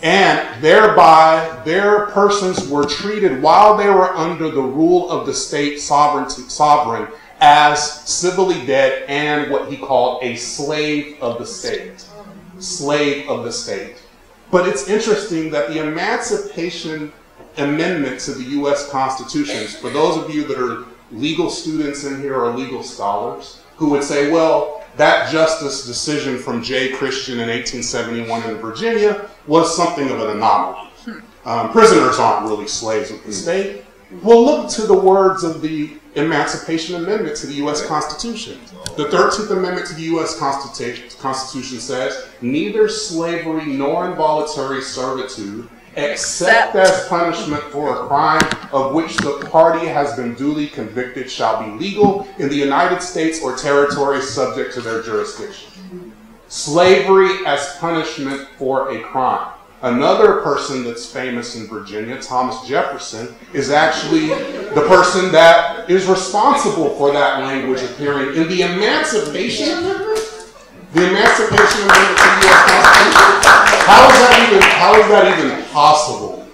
And thereby, their persons were treated while they were under the rule of the state sovereign as civilly dead and what he called a slave of the state. Slave of the state. But it's interesting that the Emancipation Amendment to the U.S. Constitution, for those of you that are legal students in here or legal scholars, who would say, well, that justice decision from J. Christian in 1871 in Virginia was something of an anomaly. Prisoners aren't really slaves of the state. Well, look to the words of the Emancipation Amendment to the U.S. Constitution. The 13th Amendment to the U.S. Constitution says, neither slavery nor involuntary servitude, except as punishment for a crime of which the party has been duly convicted, shall be legal in the United States or territories subject to their jurisdiction. Slavery as punishment for a crime. Another person that's famous in Virginia, Thomas Jefferson, is actually the person that is responsible for that language appearing in the Emancipation Amendment. The Emancipation Amendment to the U.S. Constitution. How is that even possible?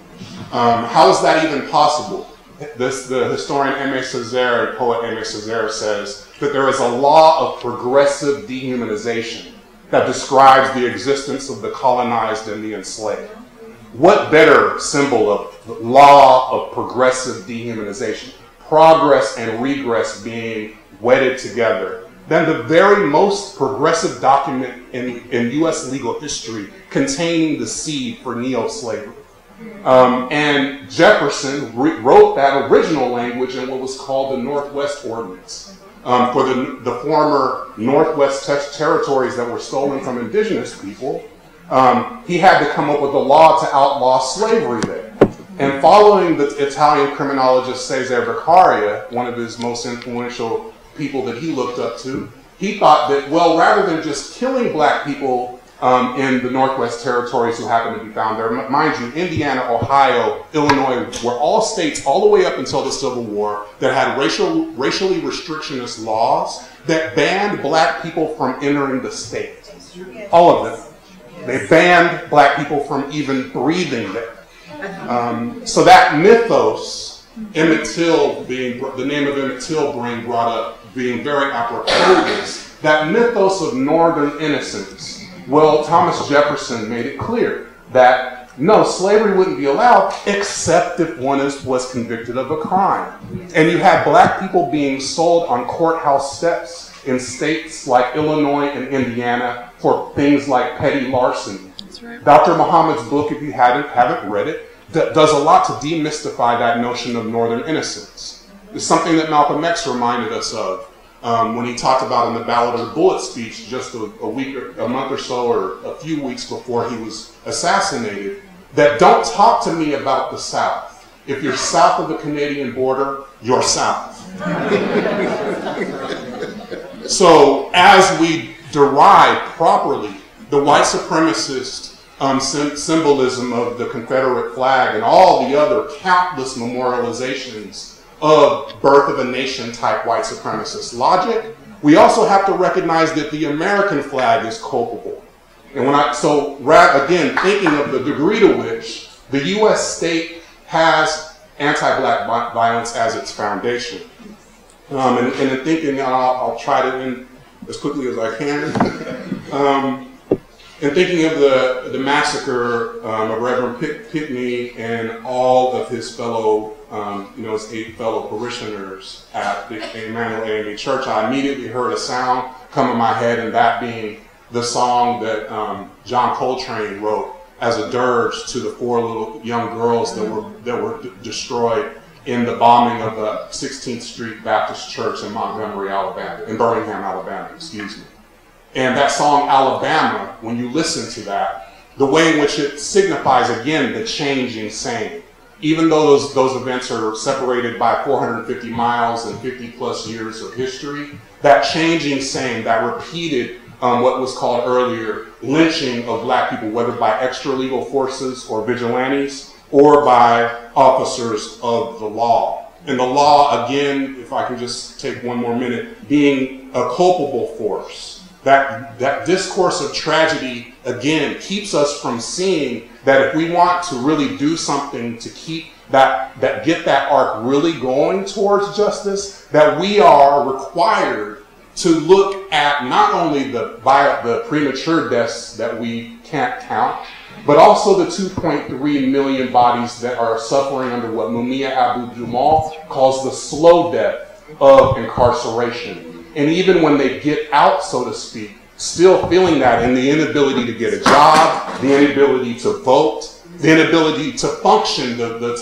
How is that even possible? The historian Aimé Césaire and poet Aimé Césaire says that there is a law of progressive dehumanization that describes the existence of the colonized and the enslaved. What better symbol of the law of progressive dehumanization, progress and regress being wedded together, than the very most progressive document in U.S. legal history containing the seed for neo-slavery. And Jefferson wrote that original language in what was called the Northwest Ordinance. For the former Northwest territories that were stolen from indigenous people, he had to come up with a law to outlaw slavery there. And following the Italian criminologist Cesare Beccaria, one of his most influential people that he looked up to, he thought that, well, rather than just killing black people in the Northwest territories who happened to be found there, mind you, Indiana, Ohio, Illinois were all states all the way up until the Civil War that had racially restrictionist laws that banned black people from entering the state. All of them. They banned black people from even breathing there. So that mythos, Emmett Till being, the name of Emmett Till being brought up, being very apropos is that mythos of northern innocence. Well, Thomas Jefferson made it clear that no, slavery wouldn't be allowed except if one was convicted of a crime. And you had black people being sold on courthouse steps in states like Illinois and Indiana for things like petty larceny. That's right. Dr. Muhammad's book, if you haven't read it, does a lot to demystify that notion of northern innocence. It's something that Malcolm X reminded us of when he talked about in the Ballad of the Bullet speech just a month or so or a few weeks before he was assassinated, that don't talk to me about the South. If you're south of the Canadian border, you're south. So as we derive properly the white supremacist symbolism of the Confederate flag and all the other countless memorializations of birth of a nation type white supremacist logic, we also have to recognize that the American flag is culpable. And again, thinking of the degree to which the U.S. state has anti-black violence as its foundation. And in thinking, I'll try to end as quickly as I can. In thinking of the massacre of Reverend Pinckney and all of his fellow, his 8 fellow parishioners at the Emmanuel AME Church, I immediately heard a sound come in my head, and that being the song that John Coltrane wrote as a dirge to the 4 little young girls that were destroyed in the bombing of the 16th Street Baptist Church in Montgomery, Alabama, in Birmingham, Alabama, excuse me. And that song, Alabama, when you listen to that, the way in which it signifies, again, the changing same. Even though those events are separated by 450 miles and 50 plus years of history, that changing same, that repeated what was called earlier lynching of black people, whether by extra-legal forces or vigilantes, or by officers of the law. And the law, again, if I can just take one more minute, being a culpable force. That discourse of tragedy, again, keeps us from seeing that if we want to really do something to keep get that arc really going towards justice, that we are required to look at not only the premature deaths that we can't count, but also the 2.3 million bodies that are suffering under what Mumia Abu-Jamal calls the slow death of incarceration. And even when they get out, so to speak, still feeling that in the inability to get a job, the inability to vote, the inability to function, the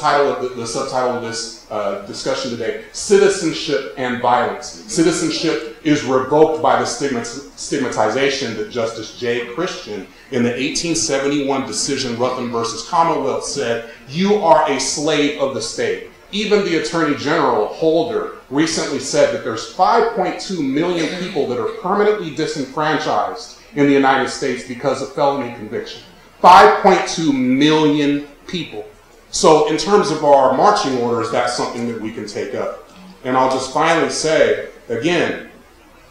subtitle of this discussion today, Citizenship and Violence. Citizenship is revoked by the stigmatization that Justice J. Christian in the 1871 decision Ruffin versus Commonwealth said, you are a slave of the state. Even the Attorney General Holder recently said that there's 5.2 million people that are permanently disenfranchised in the United States because of felony conviction. 5.2 million people. So in terms of our marching orders, that's something that we can take up. And I'll just finally say, again,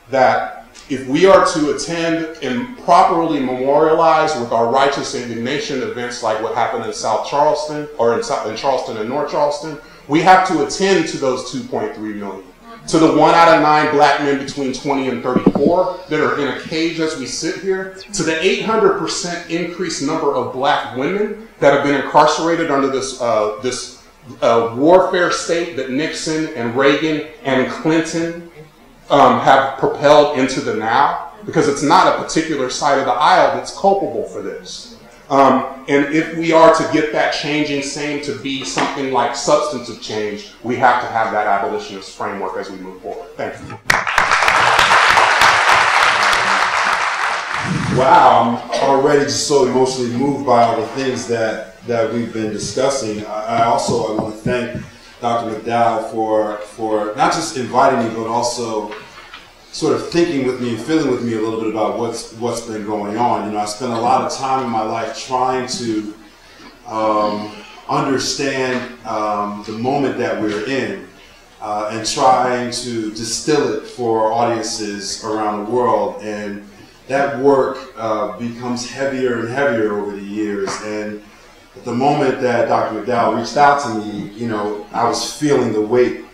that if we are to attend and properly memorialize with our righteous indignation events like what happened in South Charleston, or in Charleston and North Charleston, we have to attend to those 2.3 million. To the 1 out of 9 black men between 20 and 34 that are in a cage as we sit here, to the 800% increased number of black women that have been incarcerated under this warfare state that Nixon and Reagan and Clinton have propelled into the now, because it's not a particular side of the aisle that's culpable for this. And if we are to get that changing same to be something like substantive change, we have to have that abolitionist framework as we move forward. Thank you. Wow, I'm already just so emotionally moved by all the things that we've been discussing. I want to thank Dr. McDowell for not just inviting me, but also sort of thinking with me and feeling with me a little bit about what's been going on. You know, I spent a lot of time in my life trying to understand the moment that we're in and trying to distill it for audiences around the world. And that work becomes heavier and heavier over the years. And at the moment that Dr. McDowell reached out to me, you know, I was feeling the weight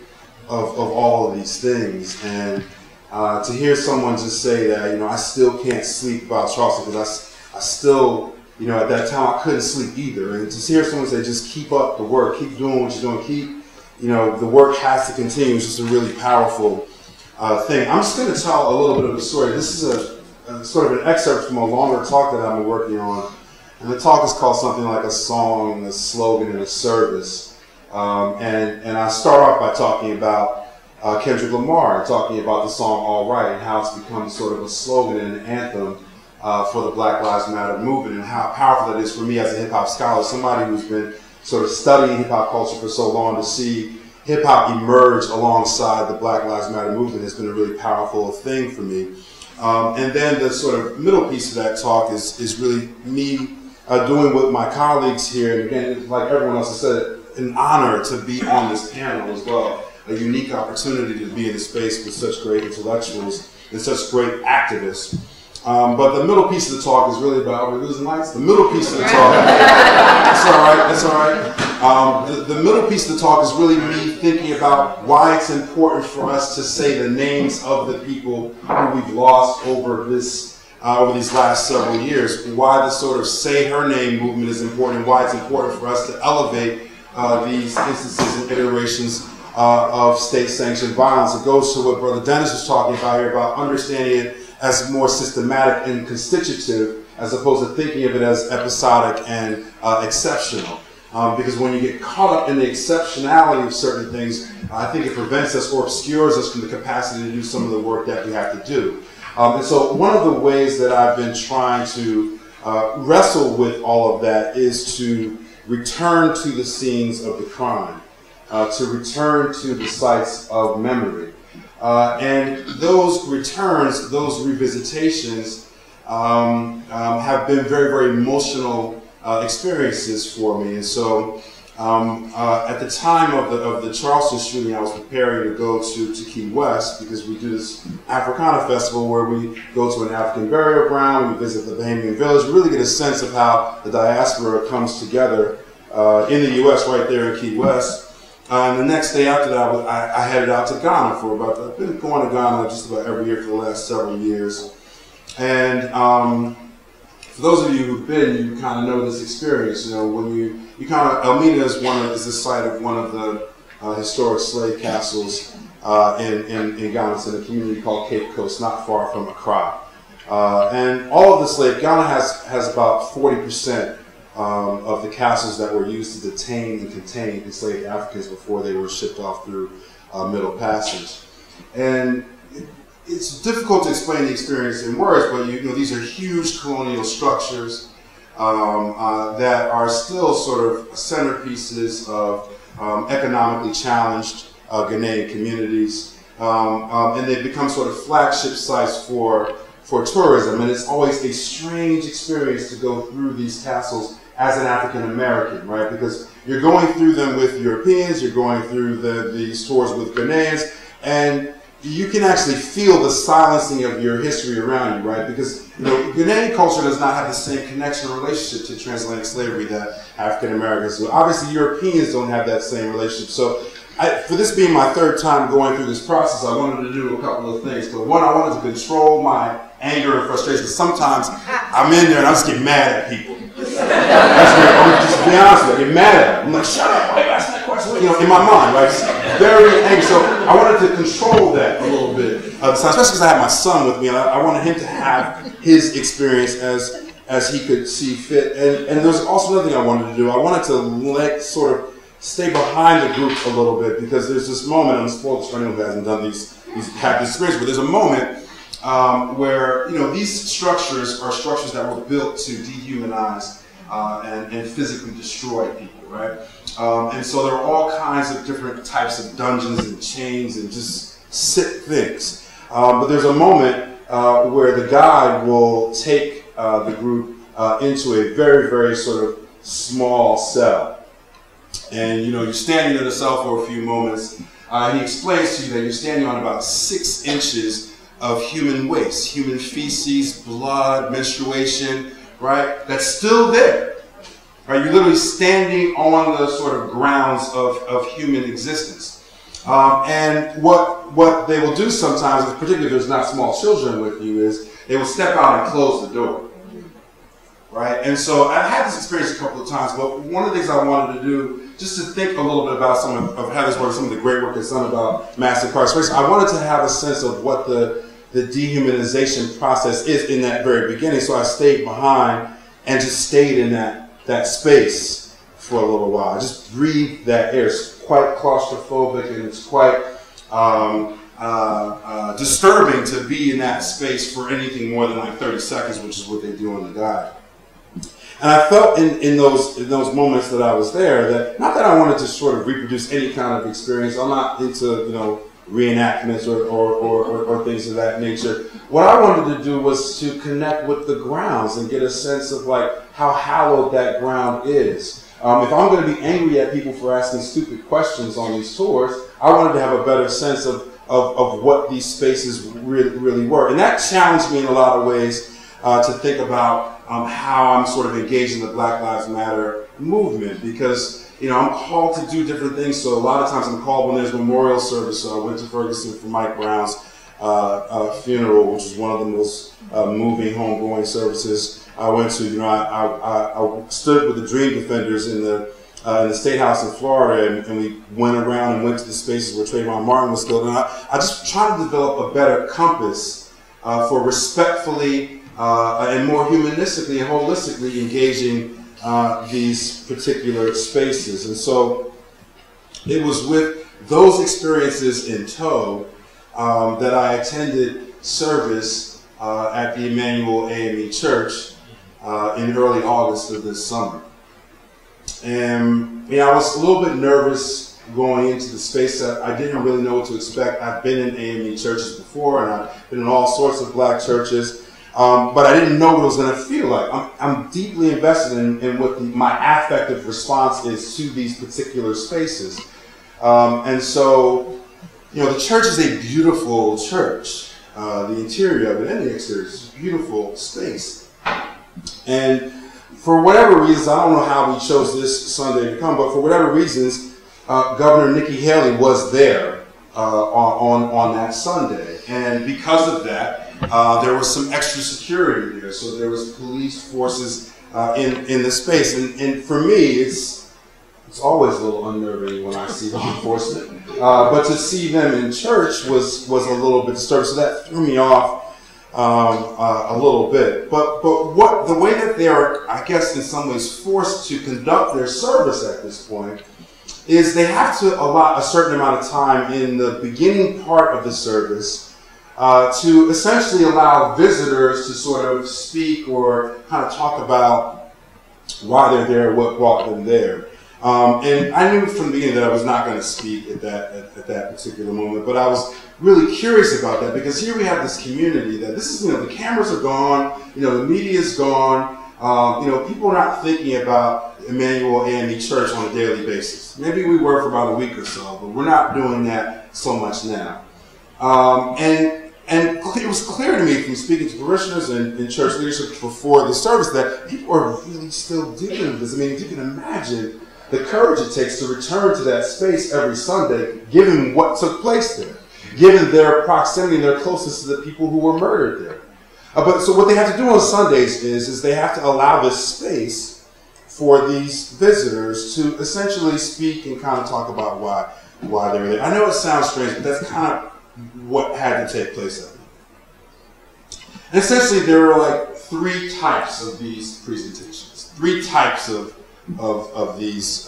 of all of these things. And to hear someone just say that, you know, I still can't sleep about Charleston because I still, you know, at that time I couldn't sleep either. And to hear someone say, just keep up the work, keep doing what you're doing, you know, the work has to continue. It's just a really powerful thing. I'm just going to tell a little bit of a story. This is a sort of an excerpt from a longer talk that I've been working on. And the talk is called something like a song, a slogan, and a service. And I start off by talking about Kendrick Lamar, talking about the song All Right, and how it's become sort of a slogan and an anthem for the Black Lives Matter movement, and how powerful that is for me as a hip-hop scholar, somebody who's been sort of studying hip-hop culture for so long, to see hip-hop emerged alongside the Black Lives Matter movement has been a really powerful thing for me. And then the sort of middle piece of that talk is really me doing with my colleagues here, and again, like everyone else has said, an honor to be on this panel as well. A unique opportunity to be in a space with such great intellectuals and such great activists. But the middle piece of the talk is really about, are we losing lights? The middle piece of the talk, that's all right, that's all right. The middle piece of the talk is really me thinking about why it's important for us to say the names of the people who we've lost over these last several years, why the sort of say her name movement is important, and why it's important for us to elevate these instances and iterations of state-sanctioned violence. It goes to what Brother Dennis was talking about here, about understanding it as more systematic and constitutive, as opposed to thinking of it as episodic and exceptional. Because when you get caught up in the exceptionality of certain things, I think it prevents us or obscures us from the capacity to do some of the work that we have to do. And so one of the ways that I've been trying to wrestle with all of that is to return to the scenes of the crime, to return to the sites of memory. And those returns, those revisitations have been very, very emotional experiences for me. And so at the time of the Charleston shooting, I was preparing to go to Key West because we do this Africana festival where we go to an African burial ground, we visit the Bahamian village, we really get a sense of how the diaspora comes together in the U.S. right there in Key West. And the next day after that, I headed out to Ghana for I've been going to Ghana just about every year for the last several years. And for those of you who've been, you kind of know this experience. You know, when you kind of, Elmina is the site of one of the historic slave castles in Ghana. It's in a community called Cape Coast, not far from Accra. And all of the Ghana has about 40% of the castles that were used to detain and contain enslaved Africans before they were shipped off through Middle Passage. And it's difficult to explain the experience in words, but these are huge colonial structures that are still sort of centerpieces of economically challenged Ghanaian communities, and they've become sort of flagship sites for tourism. And it's always a strange experience to go through these castles as an African American, right? Because you're going through them with Europeans, you're going through these tours with Ghanaians, and you can actually feel the silencing of your history around you, right? Because Ghanaian culture does not have the same connection or relationship to transatlantic slavery that African Americans do. Obviously, Europeans don't have that same relationship. So, for this being my third time going through this process, I wanted to do a couple of things. But one, I wanted to control my anger and frustration. Sometimes I'm in there and I just get mad at people. I'm just be honest with you, I get mad at them. I'm like, shut up, why are you asking that question? In my mind, right? It's very angry. So I wanted to control that a little bit, especially because I had my son with me, and I wanted him to have his experience as he could see fit. And there's also another thing I wanted to do. I wanted to sort of stay behind the group a little bit, because there's this moment, I'm spoiled for anyone who hasn't done had this experience, but there's a moment where these structures are structures that were built to dehumanize and physically destroy people, right? And so there are all kinds of different types of dungeons and chains and just sick things. But there's a moment where the guide will take the group into a very, very sort of small cell. And you're standing in the cell for a few moments, and he explains to you that you're standing on about 6 inches of human waste, human feces, blood, menstruation, right? That's still there, right? You're literally standing on the sort of grounds of human existence. And what they will do sometimes, particularly if there's not small children with you, is they will step out and close the door, right? And so I've had this experience a couple of times, but one of the things I wanted to do, just to think a little bit about some of Heather's work, some of the great work that's done about mass incarceration, I wanted to have a sense of what the dehumanization process is in that very beginning. So I stayed behind and just stayed in that space for a little while. I just breathed that air. It's quite claustrophobic, and it's quite disturbing to be in that space for anything more than like 30 seconds, which is what they do on the guide. And I felt in those moments that I was there that, not that I wanted to sort of reproduce any kind of experience. I'm not into, you know, reenactments or things of that nature. What I wanted to do was to connect with the grounds and get a sense of like how hallowed that ground is. If I'm going to be angry at people for asking stupid questions on these tours, I wanted to have a better sense of what these spaces really were. And that challenged me in a lot of ways to think about how I'm sort of engaged in the Black Lives Matter movement, because, you know, I'm called to do different things. So a lot of times I'm called when there's memorial service. So I went to Ferguson for Mike Brown's funeral, which is one of the most moving homegoing services I went to. You know, I stood with the Dream Defenders in the State House in Florida, and we went around and went to the spaces where Trayvon Martin was killed. And I just tried to develop a better compass for respectfully and more humanistically and holistically engaging these particular spaces. And so it was with those experiences in tow that I attended service at the Emmanuel AME Church in early August of this summer. And you know, I was a little bit nervous going into the space. That I didn't really know what to expect. I've been in AME churches before, and I've been in all sorts of black churches. But I didn't know what it was going to feel like. I'm deeply invested in what my affective response is to these particular spaces. And so, you know, the church is a beautiful church. The interior of it and the exterior is a beautiful space. And for whatever reasons, I don't know how we chose this Sunday to come, but for whatever reasons, Governor Nikki Haley was there on that Sunday. And because of that, there was some extra security there, so there was police forces in the space, and for me, it's always a little unnerving when I see law enforcement. But to see them in church was a little bit disturbing, so that threw me off a little bit. But the way that they are, I guess, in some ways forced to conduct their service at this point is they have to allot a certain amount of time in the beginning part of the service to essentially allow visitors to sort of speak or kind of talk about why they're there, what brought them there. And I knew from the beginning that I was not going to speak at that particular moment, but I was really curious about that, because here we have this community that this is, you know, the cameras are gone, you know, the media's gone, you know, people are not thinking about Emmanuel AME Church on a daily basis. Maybe we were for about a week or so, but we're not doing that so much now. And it was clear to me from speaking to parishioners and church leadership before the service that people are really still dealing with this. I mean, if you can imagine the courage it takes to return to that space every Sunday, given what took place there, given their proximity and their closeness to the people who were murdered there. But so what they have to do on Sundays is they have to allow this space for these visitors to essentially speak and kind of talk about why they were there. I know it sounds strange, but that's kind of what had to take place at it. And essentially, there were like three types of these presentations, three types of these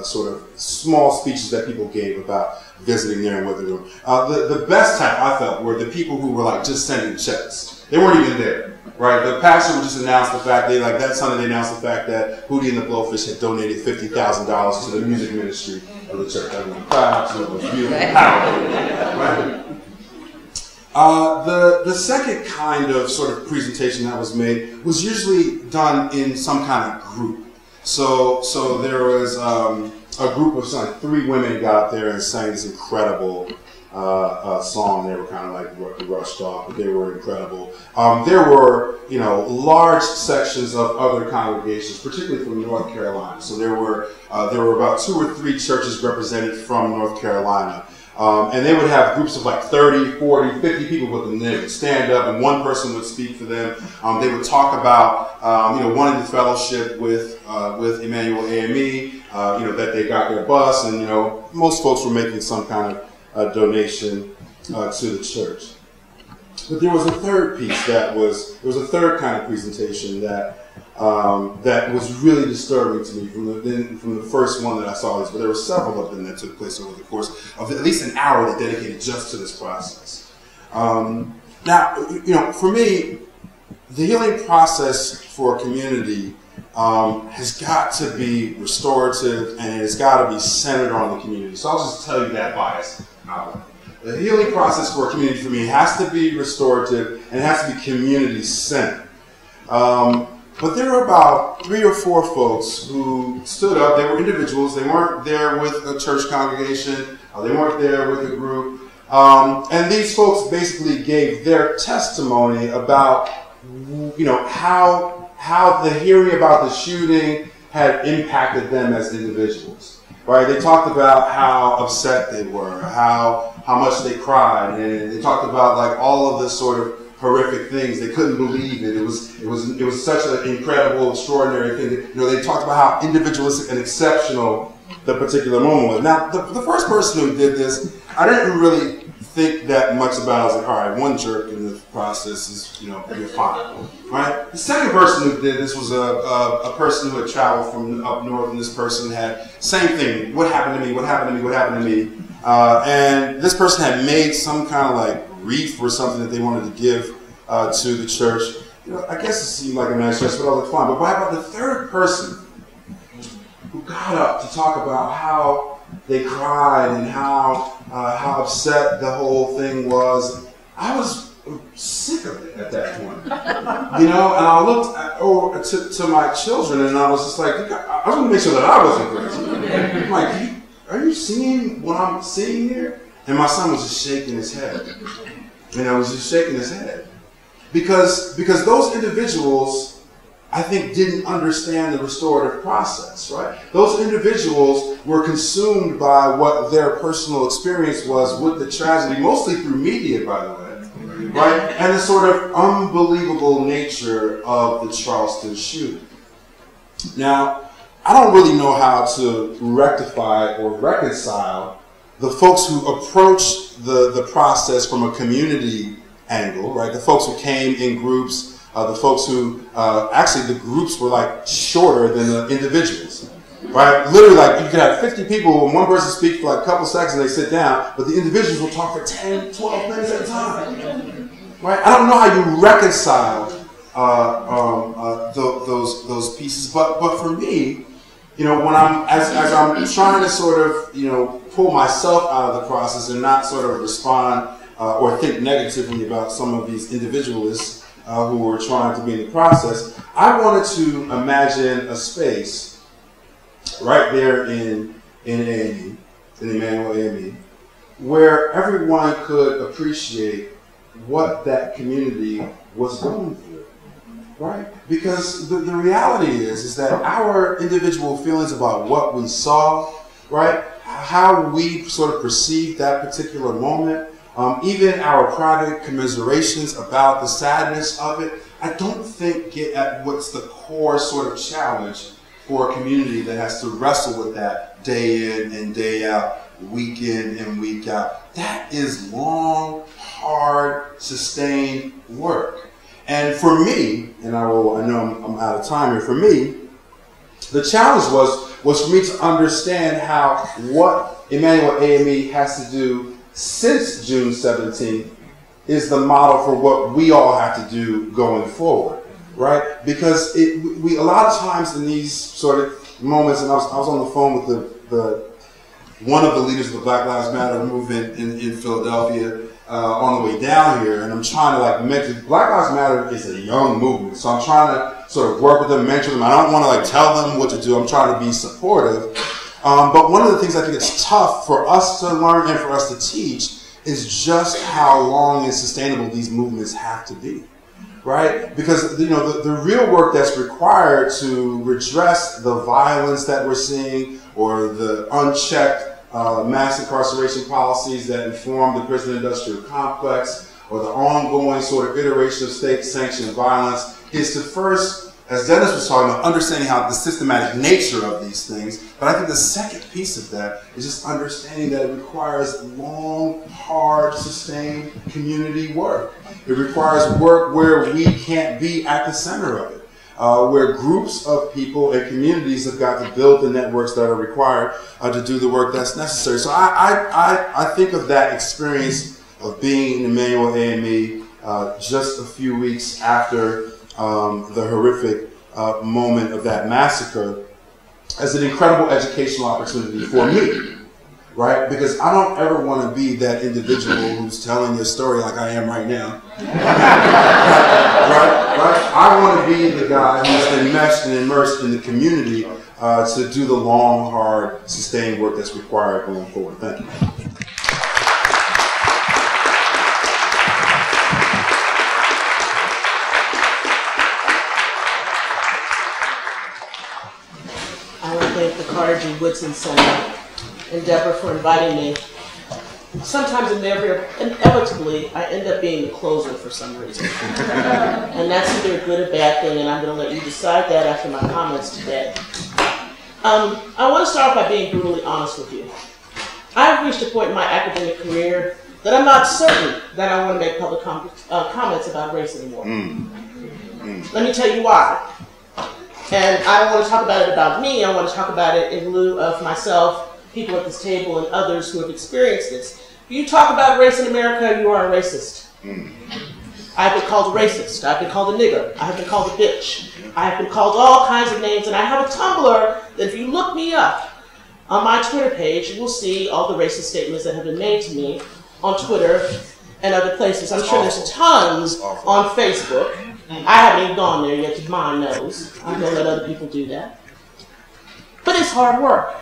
sort of small speeches that people gave about visiting there and what they were doing. The best type, I felt, were the people who were like just sending checks. They weren't even there, right? The pastor would just announce the fact, that Sunday they announced the fact that Hootie and the Blowfish had donated $50,000 to the music ministry of the church. Everyone clapped, so it was beautiful, powerful, right? The second kind of sort of presentation that was made was usually done in some kind of group. So there was a group of like 3 women got up there and sang this incredible song. They were kind of like rushed off, but they were incredible. There were, you know, large sections of other congregations, particularly from North Carolina. So there were about 2 or 3 churches represented from North Carolina. And they would have groups of like 30, 40, 50 people with them. They would stand up and one person would speak for them. They would talk about, you know, wanting to fellowship with Emmanuel AME, you know, that they got their bus, and, you know, most folks were making some kind of donation to the church. But there was a third piece there was a third kind of presentation that was really disturbing to me from the first one that I saw this, but there were several of them that took place over the course of at least an hour that dedicated just to this process. Now, you know, for me, the healing process for a community has got to be restorative, and it's got to be centered on the community. So I'll just tell you that bias. The healing process for a community for me has to be restorative, and it has to be community-centered. But there were about 3 or 4 folks who stood up. They were individuals. They weren't there with a church congregation. They weren't there with a group. And these folks basically gave their testimony about, how the hearing about the shooting had impacted them as individuals. Right? They talked about how upset they were, how much they cried, and they talked about like all of this sort of horrific things. They couldn't believe it. It was such an incredible, extraordinary thing. They talked about how individualistic and exceptional the particular moment was. Now, the first person who did this, I didn't really think that much about. I was like, all right, one jerk in the process is, you're fine, right? The second person who did this was a person who had traveled from up north, and this person had same thing. What happened to me? What happened to me? What happened to me? And this person had made some kind of like wreath or something that they wanted to give to the church. I guess it seemed like a nice gesture, but I was like, fine. But what about the third person who got up to talk about how they cried and how upset the whole thing was? I was sick of it at that point, and I looked over to my children, and I was just like, I was going to make sure that I wasn't crazy. I'm like, are you seeing what I'm seeing here? And my son was just shaking his head. Because those individuals, I think, didn't understand the restorative process, right? Those individuals were consumed by what their personal experience was with the tragedy, mostly through media, by the way, right? And the sort of unbelievable nature of the Charleston shooting. Now, I don't really know how to rectify or reconcile the folks who approached the process from a community angle, right? The folks who came in groups, the folks who, actually the groups were like shorter than the individuals, right? Literally, like you could have 50 people and one person speak for like a couple seconds and they sit down, but the individuals will talk for 10, 12 minutes at a time, right? I don't know how you reconcile those pieces, but for me, when I'm as I'm trying to sort of pull myself out of the process and not sort of respond or think negatively about some of these individualists who were trying to be in the process, I wanted to imagine a space right there in AME, in Emmanuel AME, where everyone could appreciate what that community was going through. Right? Because the reality is that our individual feelings about what we saw, right? How we sort of perceived that particular moment, even our private commiserations about the sadness of it, I don't think get at what's the core sort of challenge for a community that has to wrestle with that day in and day out, week in and week out. That is long, hard, sustained work. And for me, and I know I'm out of time here, for me, the challenge was for me to understand what Emmanuel AME has to do since June 17th is the model for what we all have to do going forward, right? Because we a lot of times in these sort of moments, and I was on the phone with one of the leaders of the Black Lives Matter movement in Philadelphia, on the way down here, and I'm trying to mention Black Lives Matter is a young movement, so I'm trying to sort of work with them, mentor them. I don't want to tell them what to do. I'm trying to be supportive. But one of the things I think it's tough for us to learn and for us to teach is just how long and sustainable these movements have to be, right? Because the real work that's required to redress the violence that we're seeing or the unchecked mass incarceration policies that inform the prison industrial complex or the ongoing sort of iteration of state-sanctioned violence is to first, as Dennis was talking about, understanding how the systematic nature of these things. But I think the second piece of that is just understanding that it requires long, hard, sustained community work. It requires work where we can't be at the center of it. Where groups of people and communities have got to build the networks that are required to do the work that's necessary. So I think of that experience of being in Emmanuel AME just a few weeks after the horrific moment of that massacre as an incredible educational opportunity for me. Right? Because I don't ever want to be that individual who's telling your story like I am right now. Right? I want to be the guy who's enmeshed and immersed in the community to do the long, hard, sustained work that's required going forward. Thank you. I want to thank the Carter Woodson Center and Deborah for inviting me. Sometimes inevitably, I end up being the closer for some reason. And that's either a good or bad thing, and I'm going to let you decide that after my comments today. I want to start off by being brutally honest with you. I've reached a point in my academic career that I'm not certain that I want to make public comments about race anymore. Let me tell you why. And I don't want to talk about it about me, I want to talk about it in lieu of myself, people at this table, and others who have experienced this. If you talk about race in America, you are a racist. I've been called a racist. I've been called a nigger. I have been called a bitch. I have been called all kinds of names, and I have a Tumblr that if you look me up on my Twitter page, you will see all the racist statements that have been made to me on Twitter and other places. I'm sure there's tons on Facebook. I haven't even gone there yet, to mine knows. I'm going to let other people do that. But it's hard work.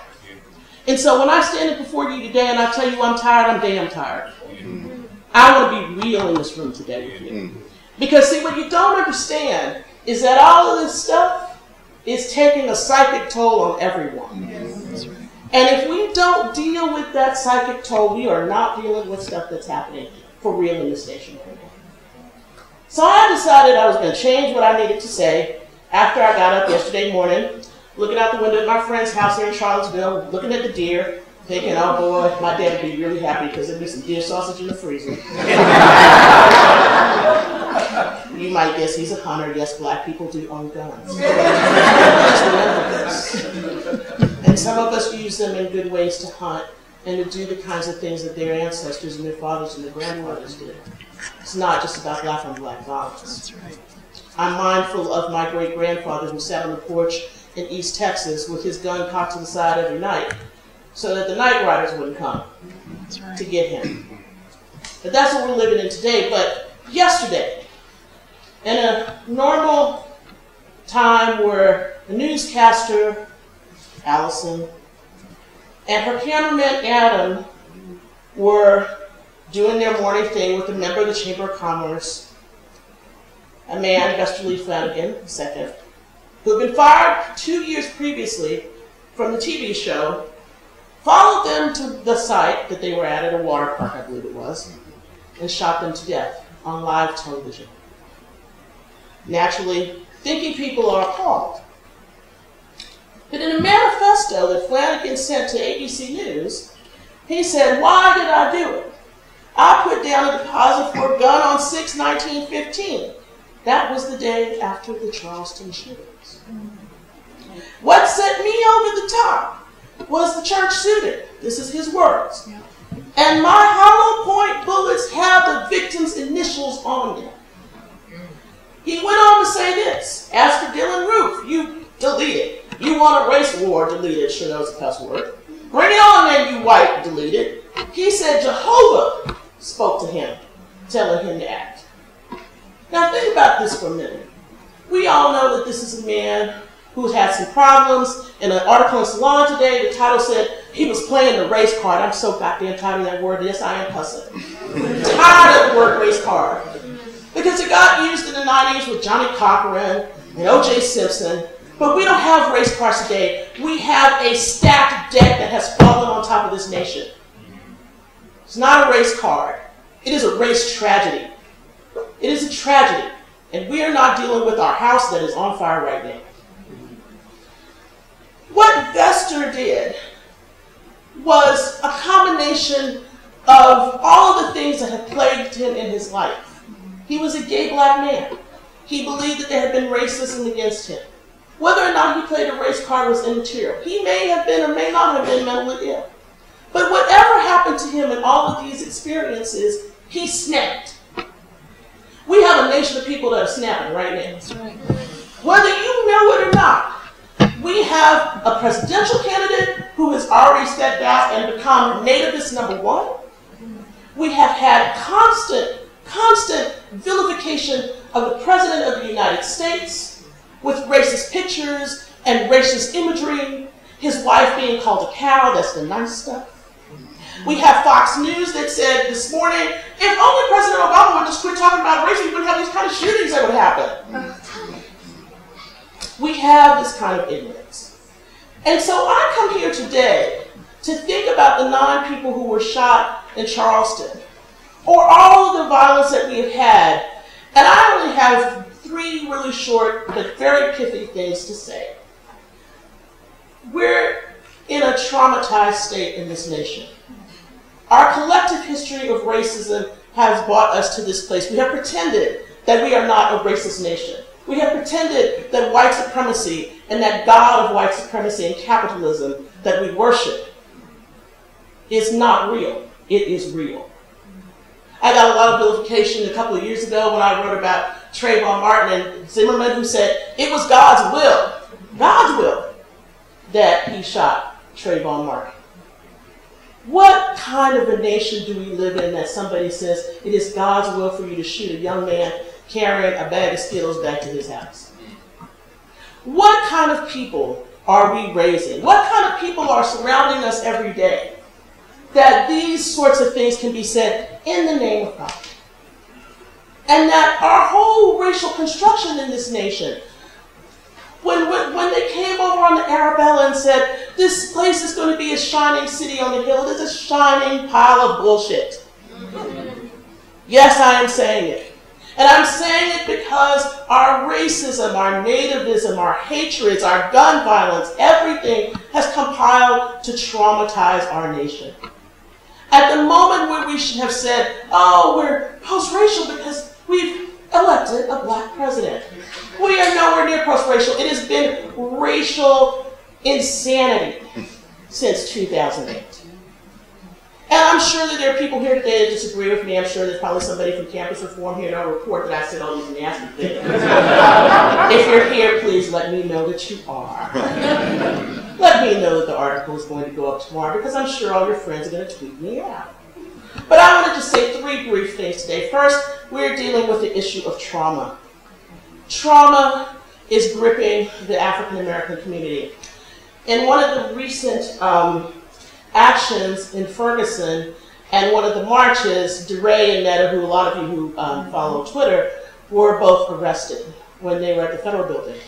And so when I stand before you today and I tell you I'm tired, I'm damn tired. I want to be real in this room today with you. Because see, what you don't understand is that all of this stuff is taking a psychic toll on everyone. And if we don't deal with that psychic toll, we are not dealing with stuff that's happening for real in this nation right now. So I decided I was going to change what I needed to say after I got up yesterday morning, looking out the window at my friend's house here in Charlottesville, looking at the deer, thinking, oh boy, my dad would be really happy because there'd be some deer sausage in the freezer. You might guess he's a hunter. Yes, black people do own guns. Just remember this. And some of us use them in good ways to hunt and to do the kinds of things that their ancestors and their fathers and their grandmothers did. It's not just about black on black violence. That's right. I'm mindful of my great-grandfather who sat on the porch in East Texas with his gun cocked to the side every night so that the night riders wouldn't come to get him. But that's what we're living in today. But yesterday, in a normal time where the newscaster, Allison, and her cameraman, Adam, were doing their morning thing with a member of the Chamber of Commerce, a man, Buster Lee Flanagan, II, who had been fired 2 years previously from the TV show, followed them to the site that they were at a water park, I believe it was, and shot them to death on live television. Naturally, thinking people are appalled. But in a manifesto that Flanagan sent to ABC News, he said, why did I do it? I put down a deposit for a gun on 6/1915. That was the day after the Charleston shootings. What set me over the top was the church shooting. This is his words. And my hollow point bullets have the victim's initials on them. He went on to say this. As for Dylan Roof, you delete it. You want a race war, delete it. Sure, that was a cuss word. Bring it on then, you white, delete it. He said Jehovah spoke to him, telling him to act. Now think about this for a minute. We all know that this is a man who had some problems. In an article in Salon today, the title said he was playing the race card. I'm so goddamn tired of that word. Yes, I am cussing. Tired of the word race card. Because it got used in the 90s with Johnny Cochran and O.J. Simpson. But we don't have race cards today. We have a stacked deck that has fallen on top of this nation. It's not a race card. It is a race tragedy. It is a tragedy. And we are not dealing with our house that is on fire right now. What Vester did was a combination of all of the things that had plagued him in his life. He was a gay black man. He believed that there had been racism against him. Whether or not he played a race card was immaterial. He may have been or may not have been mentally ill. But whatever happened to him in all of these experiences, he snapped. We have a nation of people that are snapping right now. Whether you know it or not, we have a presidential candidate who has already stepped out and become nativist #1. We have had constant vilification of the President of the United States with racist pictures and racist imagery, his wife being called a cow, that's the nice stuff. We have Fox News that said this morning, if only President Obama would just quit talking about race, we wouldn't have these kind of shootings that would happen. We have this kind of ignorance. And so I come here today to think about the 9 people who were shot in Charleston, or all of the violence that we have had. And I only have 3 really short but very pithy things to say. We're in a traumatized state in this nation. Our collective history of racism has brought us to this place. We have pretended that we are not a racist nation. We have pretended that white supremacy and that God of white supremacy and capitalism that we worship is not real. It is real. I got a lot of vilification a couple of years ago when I wrote about Trayvon Martin and Zimmerman, who said it was God's will, that he shot Trayvon Martin. What kind of a nation do we live in that somebody says it is God's will for you to shoot a young man carrying a bag of Skittles back to his house? What kind of people are we raising? What kind of people are surrounding us every day that these sorts of things can be said in the name of God? And that our whole racial construction in this nation, when they came over on the Arabella and said, this place is going to be a shining city on the hill, it is a shining pile of bullshit. Yes, I am saying it. And I'm saying it because our racism, our nativism, our hatreds, our gun violence, everything has compiled to traumatize our nation. At the moment where we should have said, oh, we're post-racial because we've elected a black president. We are nowhere near post-racial. It has been racial insanity since 2008. And I'm sure that there are people here today that disagree with me. I'm sure there's probably somebody from Campus Reform here that'll report that I said all these nasty things. If you're here, please let me know that you are. Let me know that the article is going to go up tomorrow, because I'm sure all your friends are going to tweet me out. But I want to just say 3 brief things today. First, we're dealing with the issue of trauma. Trauma is gripping the African American community. In one of the recent actions in Ferguson and one of the marches, DeRay and Netta, who a lot of you who follow Twitter, were both arrested when they were at the Federal Building.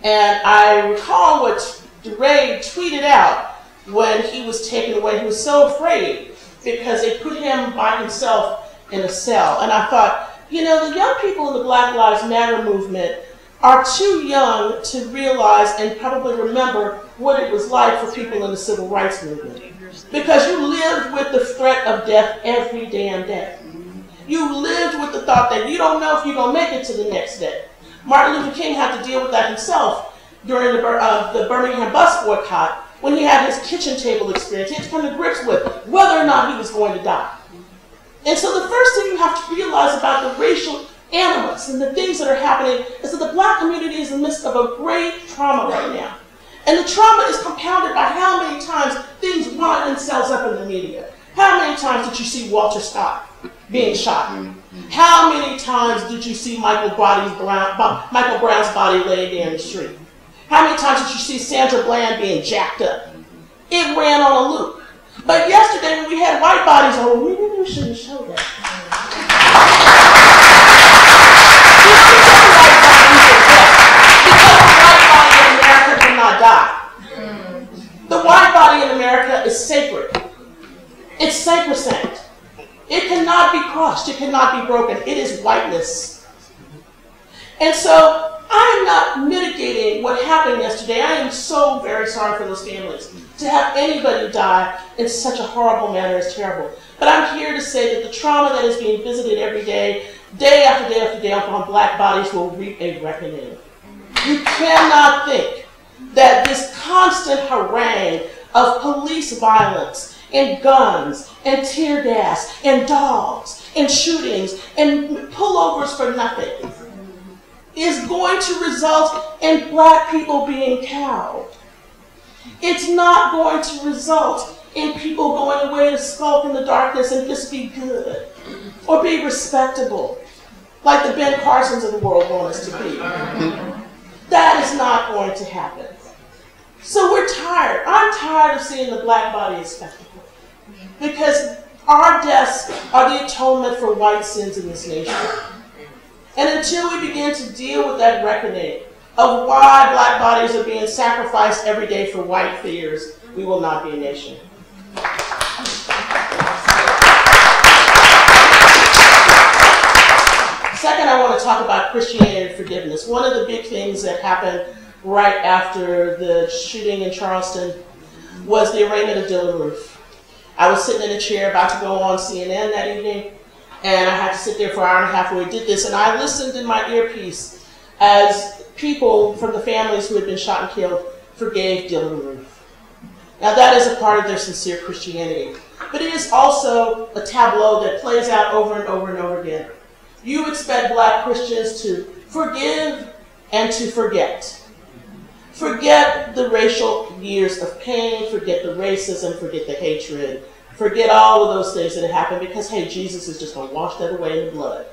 And I recall what DeRay tweeted out when he was taken away. He was so afraid because they put him by himself in a cell. And I thought, you know, the young people in the Black Lives Matter movement are too young to realize and probably remember what it was like for people in the civil rights movement. Because you lived with the threat of death every damn day. You lived with the thought that you don't know if you're going to make it to the next day. Martin Luther King had to deal with that himself during the Birmingham bus boycott, when he had his kitchen table experience. He had to come to grips with whether or not he was going to die. And so the first thing you have to realize about the racial animus and the things that are happening is that the black community is in the midst of a great trauma right now. And the trauma is compounded by how many times things run themselves up in the media. How many times did you see Walter Scott being shot? How many times did you see Michael Brown's body laid there in the street? How many times did you see Sandra Bland being jacked up? It ran on a loop. But yesterday when we had white bodies, oh, maybe we shouldn't show that. The white body in America is sacred. It's sacrosanct. It cannot be crushed. It cannot be broken. It is whiteness. And so I am not mitigating what happened yesterday. I am so very sorry for those families. To have anybody die in such a horrible manner is terrible. But I'm here to say that the trauma that is being visited every day after day after day upon black bodies will reap a reckoning. You cannot think that this constant harangue of police violence and guns and tear gas and dogs and shootings and pullovers for nothing is going to result in black people being cowed. It's not going to result in people going away to skulk in the darkness and just be good or be respectable like the Ben Carsons of the world want us to be. That is not going to happen. So we're tired. I'm tired of seeing the black body as spectacle because our deaths are the atonement for white sins in this nation. And until we begin to deal with that reckoning of why black bodies are being sacrificed every day for white fears, we will not be a nation. Second, I want to talk about Christianity and forgiveness. One of the big things that happened right after the shooting in Charleston was the arraignment of Dylann Roof. I was sitting in a chair about to go on CNN that evening, and I had to sit there for an hour and a half where we did this, and I listened in my earpiece as people from the families who had been shot and killed forgave Dylann Roof. Now that is a part of their sincere Christianity, but it is also a tableau that plays out over and over and over again. You expect black Christians to forgive and to forget. Forget the racial years of pain, forget the racism, forget the hatred, forget all of those things that happened because, hey, Jesus is just going to wash that away in the blood.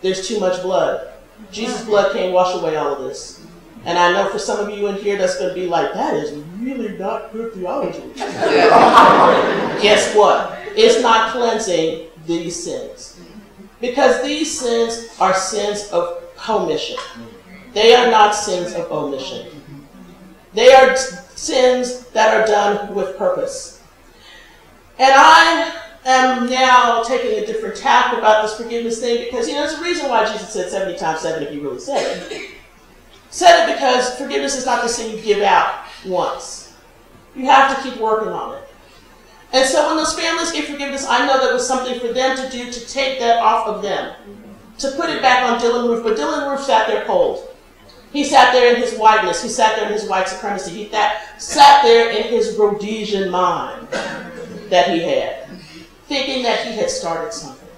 There's too much blood. Jesus' blood can't wash away all of this. And I know for some of you in here that's going to be like, that is really not good theology. Guess what? It's not cleansing these sins. Because these sins are sins of commission. They are not sins of omission. They are sins that are done with purpose. And I am now taking a different tack about this forgiveness thing because, there's a reason why Jesus said 70 times 7 if he really said it. Said it because forgiveness is not this thing you give out once. You have to keep working on it. And so when those families get forgiveness, I know that was something for them to do to take that off of them, to put it back on Dylann Roof. But Dylann Roof sat there cold. He sat there in his whiteness. He sat there in his white supremacy. He sat there in his Rhodesian mind that he had, thinking that he had started something.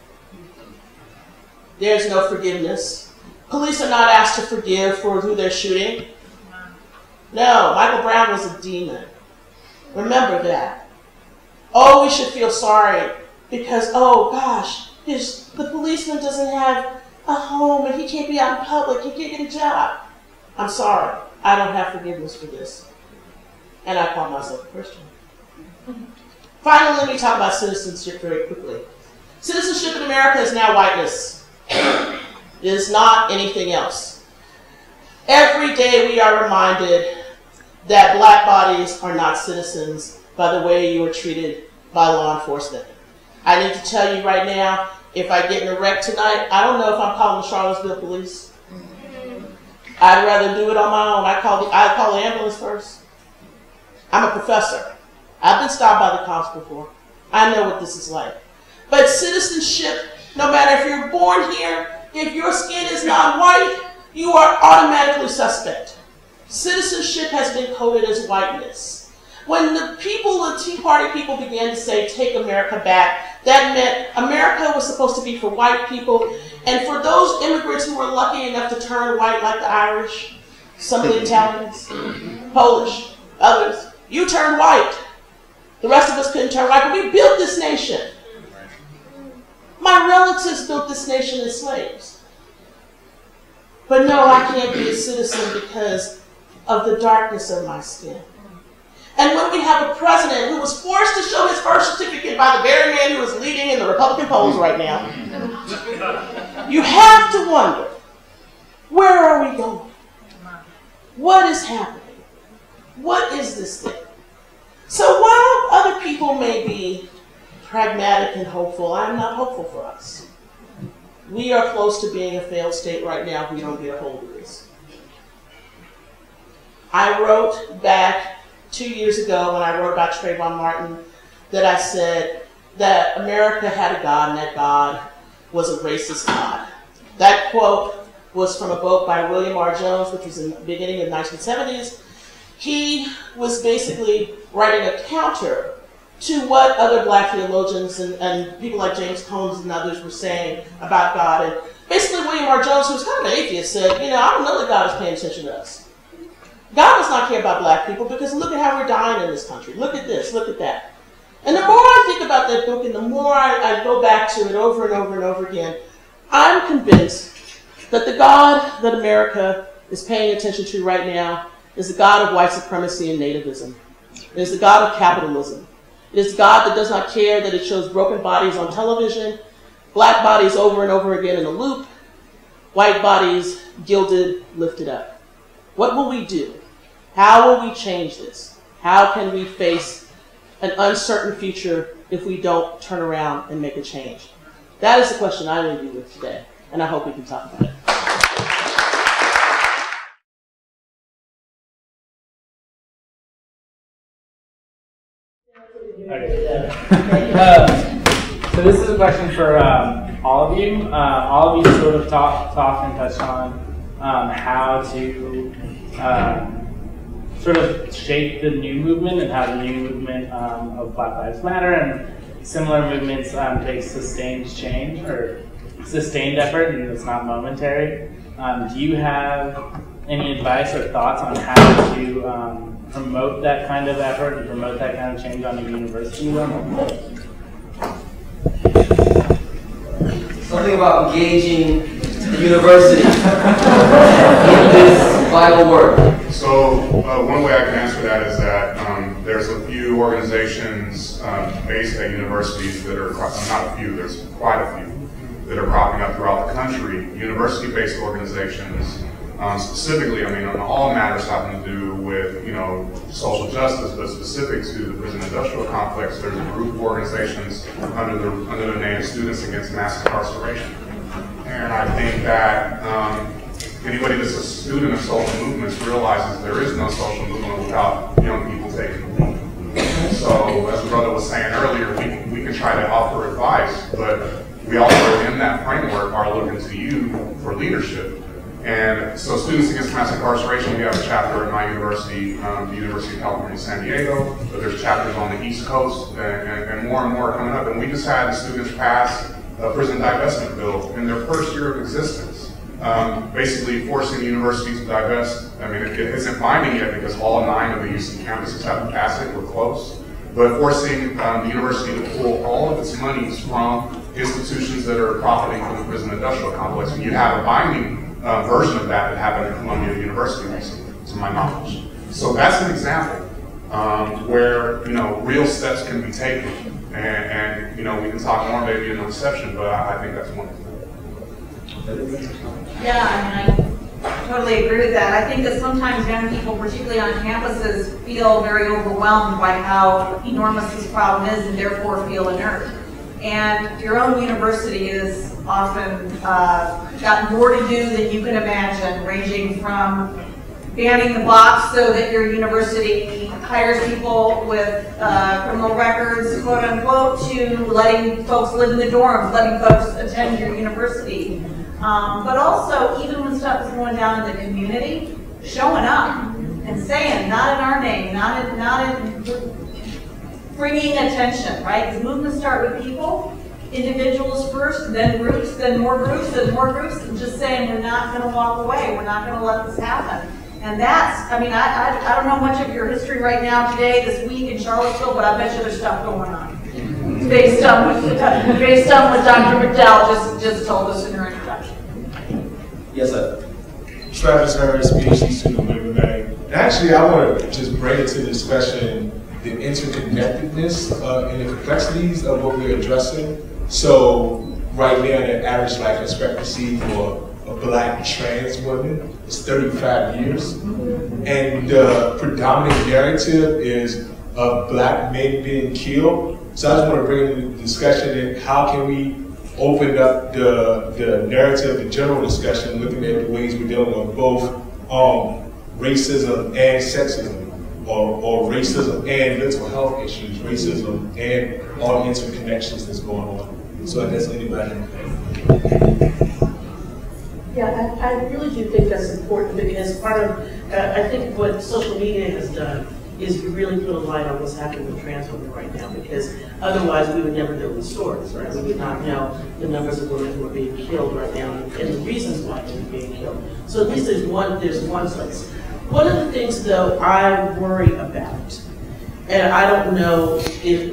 There's no forgiveness. Police are not asked to forgive for who they're shooting. No, Michael Brown was a demon. Remember that. Oh, we should feel sorry because, oh gosh, the policeman doesn't have a home and he can't be out in public, he can't get a job. I'm sorry, I don't have forgiveness for this. And I call myself a Christian. Finally, let me talk about citizenship very quickly. Citizenship in America is now whiteness. It is not anything else. Every day we are reminded that black bodies are not citizens by the way you are treated by law enforcement. I need to tell you right now, if I get in a wreck tonight, I don't know if I'm calling the Charlottesville police. I'd rather do it on my own. I call the ambulance first. I'm a professor. I've been stopped by the cops before. I know what this is like. But citizenship, no matter if you're born here, if your skin is not white, you are automatically suspect. Citizenship has been coded as whiteness. When the Tea Party people began to say, take America back, that meant America was supposed to be for white people. And for those immigrants who were lucky enough to turn white, like the Irish, some of the Italians, Polish, others, you turned white. The rest of us couldn't turn white, but we built this nation. My relatives built this nation as slaves. But no, I can't be a citizen because of the darkness of my skin. And when we have a president who was forced to show his birth certificate by the very man who is leading in the Republican polls right now, you have to wonder, where are we going? What is happening? What is this thing? So while other people may be pragmatic and hopeful, I'm not hopeful for us. We are close to being a failed state right now if we don't get a hold of this. I wrote back 2 years ago when I wrote about Trayvon Martin that I said that America had a God and that God was a racist God. That quote was from a book by William R. Jones, which was in the beginning of the 1970s. He was basically writing a counter to what other black theologians and people like James Combs and others were saying about God. Basically, William R. Jones, who was kind of an atheist, said, you know, I don't know that God is paying attention to us. God does not care about black people because look at how we're dying in this country. Look at this, look at that. And the more I think about that book and the more I go back to it over and over and over again, I'm convinced that the God that America is paying attention to right now is the God of white supremacy and nativism. It is the God of capitalism. It is the God that does not care that it shows broken bodies on television, black bodies over and over again in a loop, white bodies gilded, lifted up. What will we do? How will we change this? How can we face an uncertain future if we don't turn around and make a change? That is the question I leave you with today, and I hope we can talk about it. So this is a question for all of you. All of you sort of talked and touched on how to sort of shape the new movement and how the new movement of Black Lives Matter and similar movements take sustained change or sustained effort, and it's not momentary. Do you have any advice or thoughts on how to promote that kind of effort and promote that kind of change on a university level? Something about engaging the university in this vital work. So one way I can answer that is that there's a few organizations based at universities that are, not a few, there's quite a few that are cropping up throughout the country, university-based organizations. Specifically, I mean, on all matters having to do with, you know, social justice, but specific to the prison industrial complex, there's a group of organizations under the name of Students Against Mass Incarceration. And I think that anybody that's a student of social movements realizes there is no social movement without young people taking the lead. So, as the brother was saying earlier, we can try to offer advice, but we also, in that framework, are looking to you for leadership. And so Students Against Mass Incarceration, we have a chapter at my university, the University of California, San Diego, but there's chapters on the East Coast and more are coming up. And we just had the students pass a prison divestment bill in their first year of existence, basically forcing universities to divest. I mean, it isn't binding yet because all 9 of the UC campuses have passed it, we're close, but forcing the university to pull all of its monies from institutions that are profiting from the prison industrial complex. And you have a binding version of that happened at Columbia University recently, to my knowledge. So that's an example where, you know, real steps can be taken. And you know, we can talk more maybe in the reception, but I think that's one example. Yeah, I mean, I totally agree with that. I think that sometimes young people, particularly on campuses, feel very overwhelmed by how enormous this problem is and therefore feel inert. And your own university is often got more to do than you can imagine, ranging from banning the box so that your university hires people with criminal records, quote unquote, to letting folks live in the dorms, letting folks attend your university. But also, even when stuff is going down in the community, showing up and saying, not in our name, not in bringing attention, right? Because movements start with people, individuals first, then groups, then more groups, then more groups, and just saying we're not going to walk away, we're not going to let this happen. And that's, I mean, I don't know much of your history right now today, this week in Charlottesville, but I bet you there's stuff going on. Based on what Dr. McDowell just told us in her introduction. Yes, sir. Travis Harris, PhD student, Reverend. Actually, I want to just bring into discussion the interconnectedness and the complexities of what we're addressing. So right now, the average life expectancy for a Black trans woman is 35 years. And the predominant narrative is of Black men being killed. So I just want to bring in the discussion in how can we open up the narrative, the general discussion, looking at the ways we're dealing with both racism and sexism, or racism and mental health issues, racism and all the interconnections that's going on. So I guess anybody. Yeah, I really do think that's important because part of, I think what social media has done is really put a light on what's happening with trans women right now, because otherwise we would never know the stories, right? We would not know the numbers of women who are being killed right now and the reasons why they're being killed. So at least there's one place. One of the things, though, I worry about, and I don't know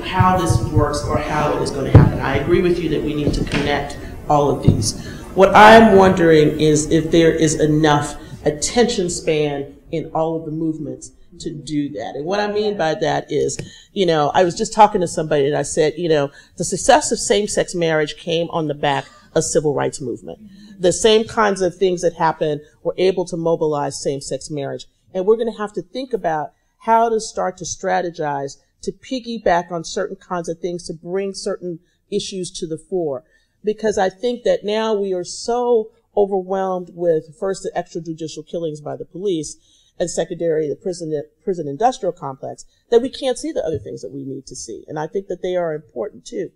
how this works or how it is going to happen. I agree with you that we need to connect all of these. What I'm wondering is if there is enough attention span in all of the movements to do that. And what I mean by that is, I was just talking to somebody and I said, the success of same-sex marriage came on the back of civil rights movement. The same kinds of things that happened were able to mobilize same-sex marriage. And we're going to have to think about how to start to strategize to piggyback on certain kinds of things to bring certain issues to the fore. Because I think that now we are so overwhelmed with, first, the extrajudicial killings by the police, and secondary, the prison industrial complex, that we can't see the other things that we need to see. And I think that they are important too.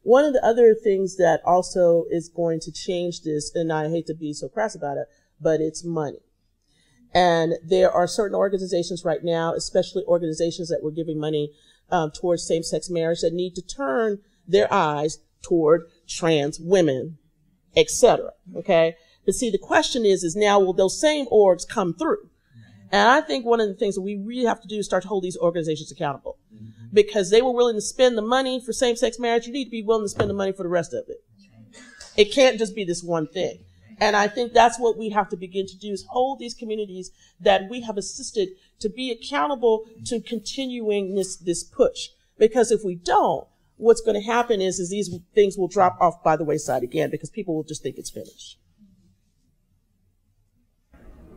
One of the other things that also is going to change this, and I hate to be so crass about it, but it's money. And there are certain organizations right now, especially organizations that were giving money towards same-sex marriage, that need to turn their eyes toward trans women, etc. Okay? But see, the question is now will those same orgs come through? And I think one of the things that we really have to do is start to hold these organizations accountable. Because they were willing to spend the money for same-sex marriage, you need to be willing to spend the money for the rest of it. It can't just be this one thing. And I think that's what we have to begin to do, is hold these communities that we have assisted to be accountable to continuing this push. Because if we don't, what's going to happen is these things will drop off by the wayside again, because people will just think it's finished.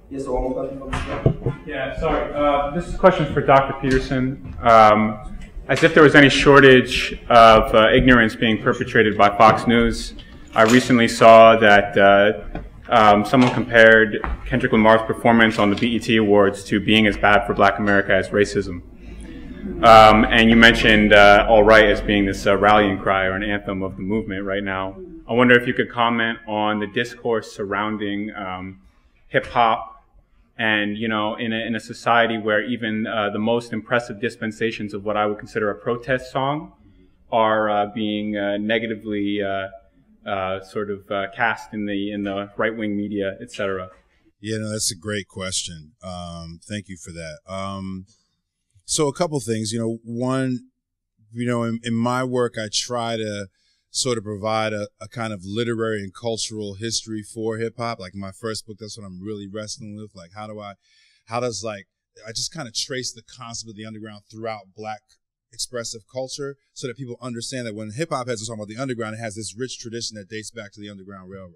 Yes, so one more question from the Yeah, sorry. This is a question for Dr. Peterson. As if there was any shortage of ignorance being perpetrated by Fox News, I recently saw that someone compared Kendrick Lamar's performance on the BET Awards to being as bad for Black America as racism. And you mentioned All Right as being this rallying cry or an anthem of the movement right now. I wonder if you could comment on the discourse surrounding hip-hop and, in a society where even the most impressive dispensations of what I would consider a protest song are being negatively cast in the right-wing media, et cetera. Yeah, no, that's a great question. Thank you for that. So a couple things, one, in my work, I try to sort of provide a kind of literary and cultural history for hip hop. Like in my first book, that's what I'm really wrestling with. Like, I just kind of trace the concept of the underground throughout Black expressive culture so that people understand that when hip hop heads are talking about the underground, it has this rich tradition that dates back to the Underground Railroad.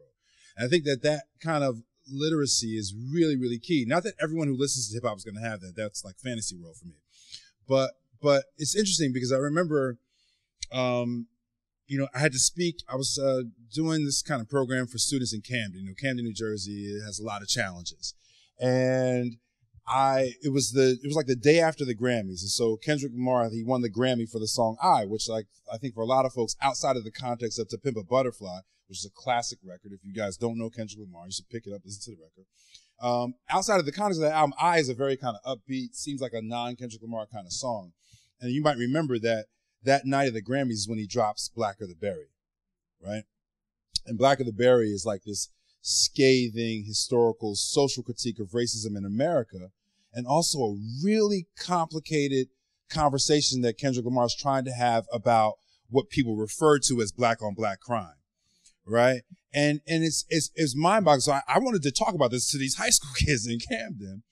And I think that kind of literacy is really, really key. Not that everyone who listens to hip hop is going to have that. That's like fantasy world for me. But it's interesting because I remember, I had to speak. I was doing this kind of program for students in Camden. Camden, New Jersey, it has a lot of challenges, and it was like the day after the Grammys, and so Kendrick Lamar, he won the Grammy for the song "I," which I think for a lot of folks outside of the context of "To Pimp a Butterfly," which is a classic record. If you guys don't know Kendrick Lamar, you should pick it up, listen to the record. Outside of the context of that album, "I" is a very kind of upbeat, seems like a non-Kendrick Lamar kind of song, and you might remember that night of the Grammys is when he drops Blacker the Berry, right? And Blacker the Berry is like this scathing, historical, social critique of racism in America, and also a really complicated conversation that Kendrick Lamar is trying to have about what people refer to as Black on Black crime, right? And it's mind-boggling. So I wanted to talk about this to these high school kids in Camden.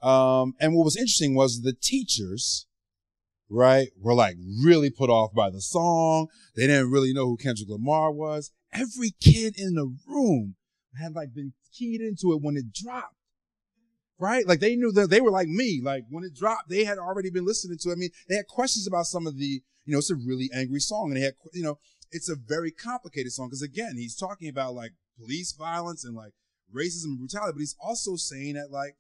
And what was interesting was the teachers, right, were like really put off by the song. They didn't really know who Kendrick Lamar was. Every kid in the room had like been keyed into it when it dropped, right? Like they knew that they were like me. Like when it dropped, they had already been listening to it. I mean, they had questions about some of the, it's a really angry song. And they had, it's a very complicated song. Because again, he's talking about like police violence and like racism and brutality, but he's also saying that like,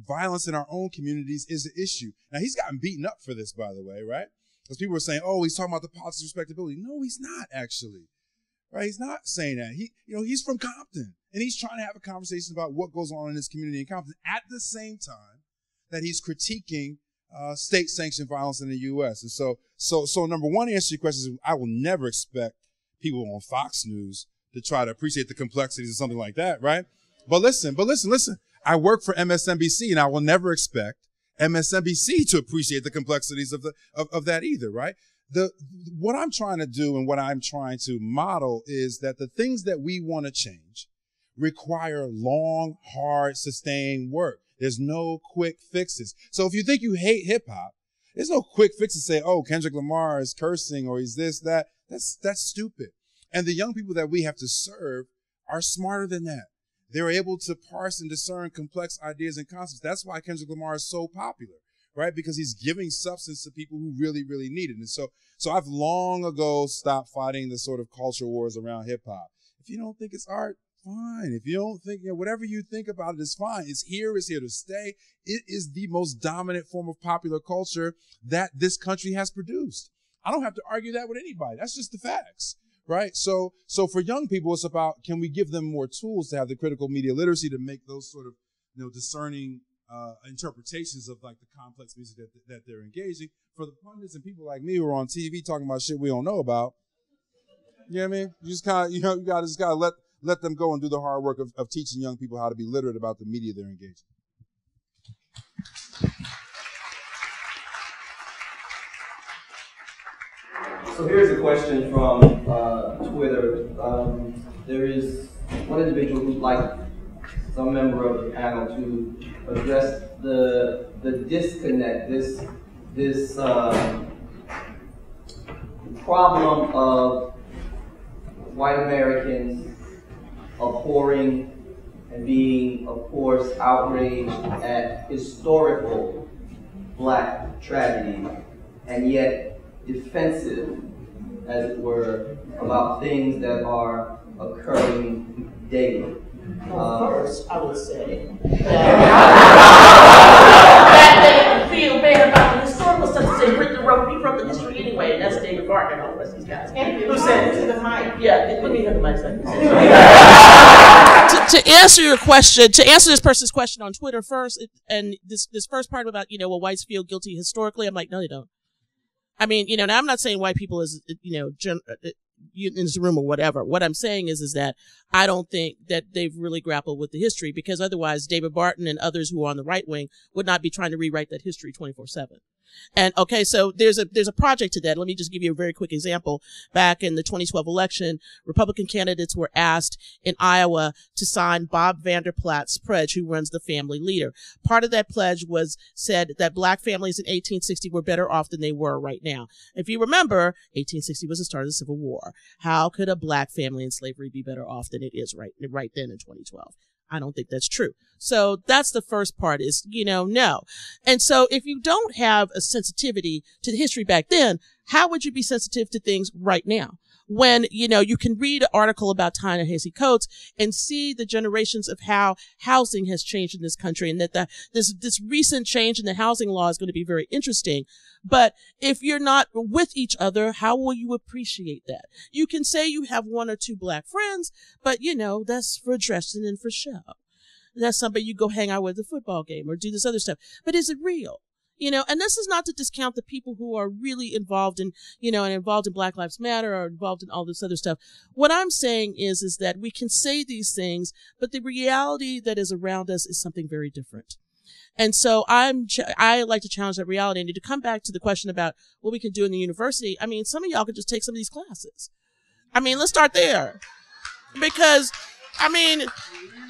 violence in our own communities is an issue. Now, he's gotten beaten up for this, by the way, right? Because people were saying, oh, he's talking about the politics of respectability. No, he's not, actually. Right? He's not saying that. He's from Compton, and he's trying to have a conversation about what goes on in his community in Compton at the same time that he's critiquing state-sanctioned violence in the U.S. And so number one, to answer your question is I will never expect people on Fox News to try to appreciate the complexities of something like that, right? But listen. I work for MSNBC, and I will never expect MSNBC to appreciate the complexities of that either, right? What I'm trying to do and what I'm trying to model is that the things that we want to change require long, hard, sustained work. There's no quick fixes. So if you think you hate hip hop, there's no quick fix to say, oh, Kendrick Lamar is cursing or he's this, that. That's stupid. And the young people that we have to serve are smarter than that. They're able to parse and discern complex ideas and concepts. That's why Kendrick Lamar is so popular, right? Because he's giving substance to people who really, really need it. And so I've long ago stopped fighting the sort of culture wars around hip hop. If you don't think it's art, fine. If you don't think, whatever you think about it is fine. It's here to stay. It is the most dominant form of popular culture that this country has produced. I don't have to argue that with anybody. That's just the facts. Right. So for young people, it's about, can we give them more tools to have the critical media literacy to make those sort of, discerning interpretations of like the complex music that they're engaging. For the pundits and people like me who are on TV talking about shit we don't know about, you know what I mean? You just kind of, you gotta let them go and do the hard work of teaching young people how to be literate about the media they're engaging. So here's a question from Twitter. There is one individual who'd like some member of the panel to address the disconnect, this problem of white Americans abhorring and being, of course, outraged at historical black tragedy, and yet defensive, as it were, about things that are occurring daily. First, I would say that they feel bad about the historical stuff. They Britain wrote the history anyway, and that's David Barton and all the rest of these guys. Who said to the mic? Yeah, let me have the mic second. To answer your question, to answer this person's question on Twitter first, and this first part about, well, whites feel guilty historically, I'm like, no, they don't. I mean, now I'm not saying white people is, in this room or whatever. What I'm saying is that I don't think that they've really grappled with the history, because otherwise David Barton and others who are on the right wing would not be trying to rewrite that history 24/7. And okay, so there's a project to that. Let me just give you a very quick example. Back in the 2012 election, Republican candidates were asked in Iowa to sign Bob Vander Plaat's pledge, who runs the Family Leader. Part of that pledge said that black families in 1860 were better off than they were right now. If you remember, 1860 was the start of the Civil War. How could a black family in slavery be better off than it is right then in 2012? I don't think that's true. So that's the first part is, no. And so if you don't have a sensitivity to the history back then, how would you be sensitive to things right now? When, you can read an article about Ta-Nehisi Coates and see the generations of how housing has changed in this country, and that this recent change in the housing law is going to be very interesting. But if you're not with each other, how will you appreciate that? You can say you have one or two black friends, but that's for dressing and for show. That's somebody you go hang out with at the football game or do this other stuff. But is it real? And this is not to discount the people who are really involved in, and involved in Black Lives Matter or involved in all this other stuff. What I'm saying is that we can say these things, but the reality that is around us is something very different. And so I like to challenge that reality. And to come back to the question about what we can do in the university, I mean, some of y'all could just take some of these classes. I mean, let's start there. Because, I mean,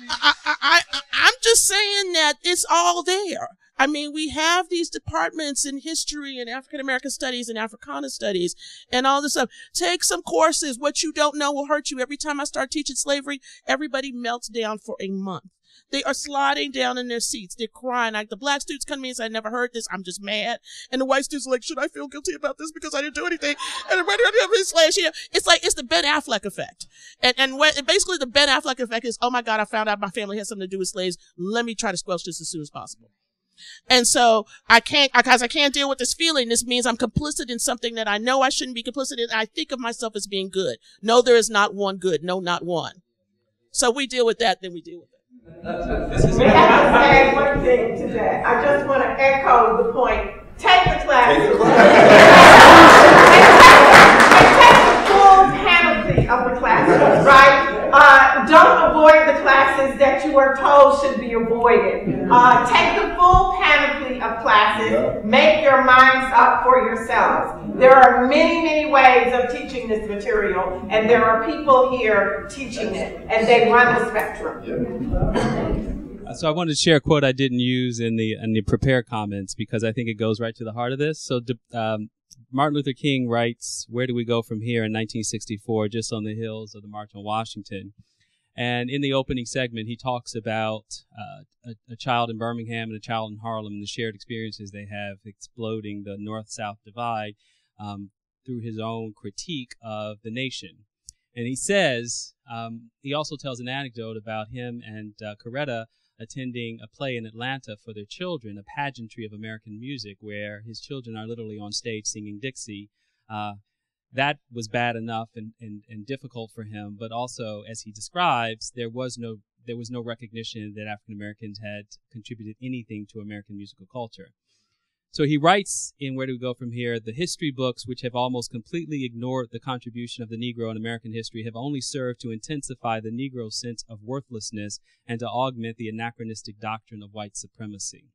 I'm just saying that it's all there. I mean, we have these departments in history and African American studies and Africana studies and all this stuff. Take some courses. What you don't know will hurt you. Every time I start teaching slavery, everybody melts down for a month. They are sliding down in their seats. They're crying. Like, the black students come to me and say, I never heard this. I'm just mad. And the white students are like, should I feel guilty about this because I didn't do anything? And it's like, it's the Ben Affleck effect. And basically the Ben Affleck effect is, oh my God, I found out my family has something to do with slaves. Let me try to squelch this as soon as possible. And so because I can't deal with this feeling, this means I'm complicit in something that I know I shouldn't be complicit in. I think of myself as being good. No, there is not one good. No, not one. So we deal with that, then we deal with it. May I just add one thing to that? I just want to echo the point Take the classes. Take the classes. And take the full panoply of the classes, right? Don't avoid the classes that you are told should be avoided. Take the full panoply of classes. Make your minds up for yourselves. There are many, many ways of teaching this material, and there are people here teaching it, and they run the spectrum. So I wanted to share a quote I didn't use in the prepared comments because I think it goes right to the heart of this. So Martin Luther King writes, "Where do we go from here?" in 1964, just on the heels of the March on Washington. And in the opening segment, he talks about a child in Birmingham and a child in Harlem and the shared experiences they have exploding the North-South divide through his own critique of the nation. And he says, he also tells an anecdote about him and Coretta attending a play in Atlanta for their children, a pageantry of American music, where his children are literally on stage singing Dixie. That was bad enough and difficult for him, but also, as he describes, there was no recognition that African Americans had contributed anything to American musical culture. So he writes in Where Do We Go From Here, "The history books, which have almost completely ignored the contribution of the Negro in American history, have only served to intensify the Negro's sense of worthlessness and to augment the anachronistic doctrine of white supremacy."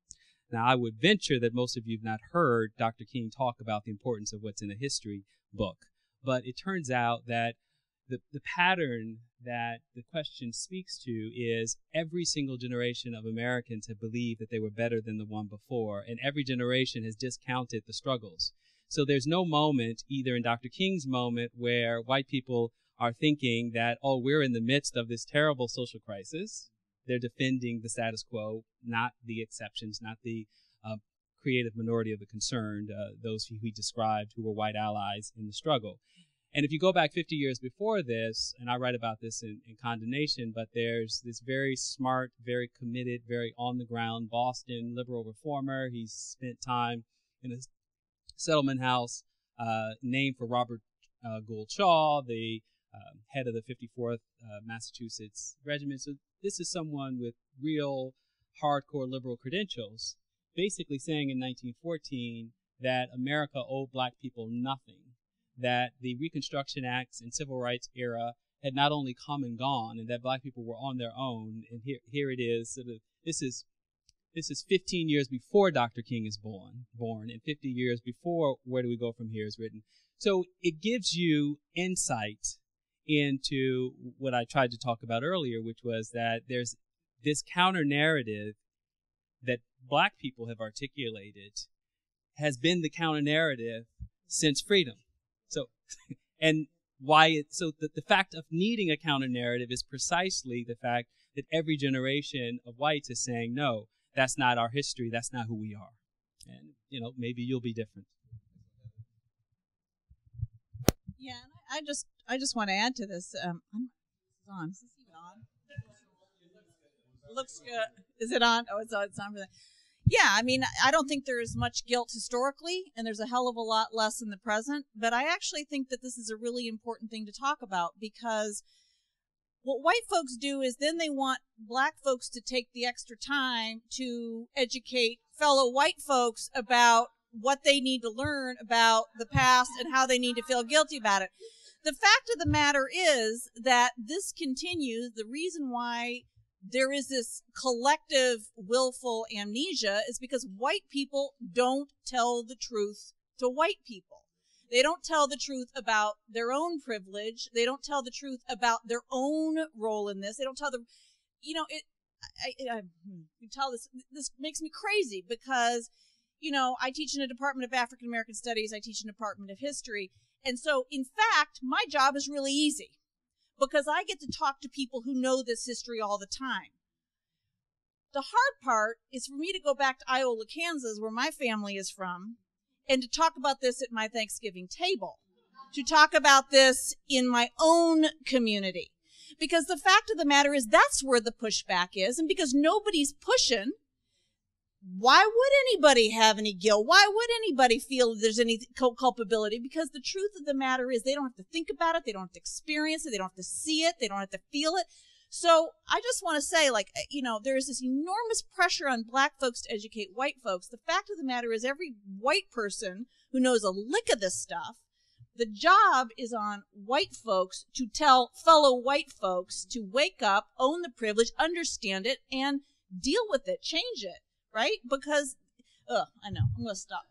Now, I would venture that most of you have not heard Dr. King talk about the importance of what's in a history book, but it turns out that the pattern that the question speaks to is every single generation of Americans have believed that they were better than the one before, and every generation has discounted the struggles. So there's no moment, either in Dr. King's moment, where white people are thinking that, oh, we're in the midst of this terrible social crisis. They're defending the status quo, not the exceptions, not the creative minority of the concerned, those who he described who were white allies in the struggle. And if you go back 50 years before this, and I write about this in Condemnation, but there's this very smart, very committed, very on-the-ground Boston liberal reformer. He's spent time in a settlement house named for Robert Gould Shaw, the head of the 54th Massachusetts Regiment. So this is someone with real hardcore liberal credentials, basically saying in 1914 that America owed black people nothing, that the Reconstruction Acts and Civil Rights era had not only come and gone, and that black people were on their own. And here it is. Sort of, this is 15 years before Dr. King is born, and 50 years before Where Do We Go From Here is written. So it gives you insight into what I tried to talk about earlier, which was that there's this counter narrative that black people have articulated has been the counter narrative since freedom. So, and why the fact of needing a counter narrative is precisely the fact that every generation of whites is saying, no, that's not our history. That's not who we are. And, maybe you'll be different. Yeah, I just want to add to this. Is this even on? Looks good. Is it on? Oh, it's on for that. Yeah, I mean, I don't think there is much guilt historically, and there's a hell of a lot less in the present. But I actually think that this is a really important thing to talk about, because what white folks do is then they want black folks to take the extra time to educate fellow white folks about what they need to learn about the past and how they need to feel guilty about it. The fact of the matter is that this continues. The reason why there is this collective willful amnesia is because white people don't tell the truth to white people. They don't tell the truth about their own privilege. They don't tell the truth about their own role in this. They don't tell them, you tell this makes me crazy because, I teach in a Department of African American Studies. I teach in a Department of History. And so, in fact, my job is really easy, because I get to talk to people who know this history all the time. The hard part is for me to go back to Iola, Kansas, where my family is from, and to talk about this at my Thanksgiving table, to talk about this in my own community. Because the fact of the matter is that's where the pushback is, and because nobody's pushing, why would anybody have any guilt? Why would anybody feel there's any culpability? Because the truth of the matter is they don't have to think about it. They don't have to experience it. They don't have to see it. They don't have to feel it. So I just want to say, like, you know, there's this enormous pressure on black folks to educate white folks. The fact of the matter is every white person who knows a lick of this stuff, the job is on white folks to tell fellow white folks to wake up, own the privilege, understand it, and deal with it, change it, right? Because, I know, I'm going to stop.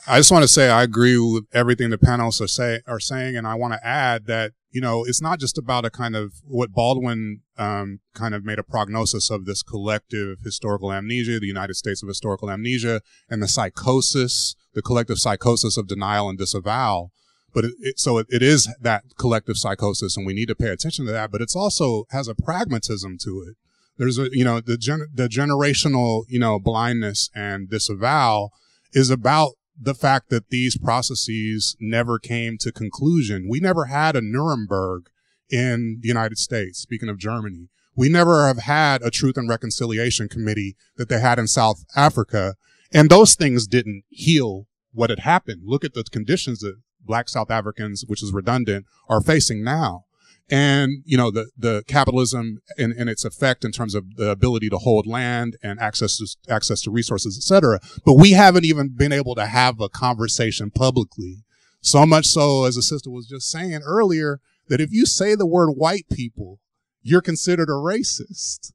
I just want to say I agree with everything the panelists are saying, and I want to add that, you know, it's not just about a kind of what Baldwin kind of made a prognosis of, this collective historical amnesia, the United States of historical amnesia, and the psychosis, the collective psychosis of denial and disavowal. But it is that collective psychosis, and we need to pay attention to that. But it's also has a pragmatism to it. There's a, you know, the generational, you know, blindness and disavowal is about the fact that these processes never came to conclusion. We never had a Nuremberg in the United States, speaking of Germany. We never have had a Truth and Reconciliation Committee that they had in South Africa. And those things didn't heal what had happened. Look at the conditions that black South Africans, which is redundant, are facing now. And, you know, the capitalism and its effect in terms of the ability to hold land and access to resources, et cetera. But we haven't even been able to have a conversation publicly. So much so, as a sister was just saying earlier, that if you say the word white people, you're considered a racist.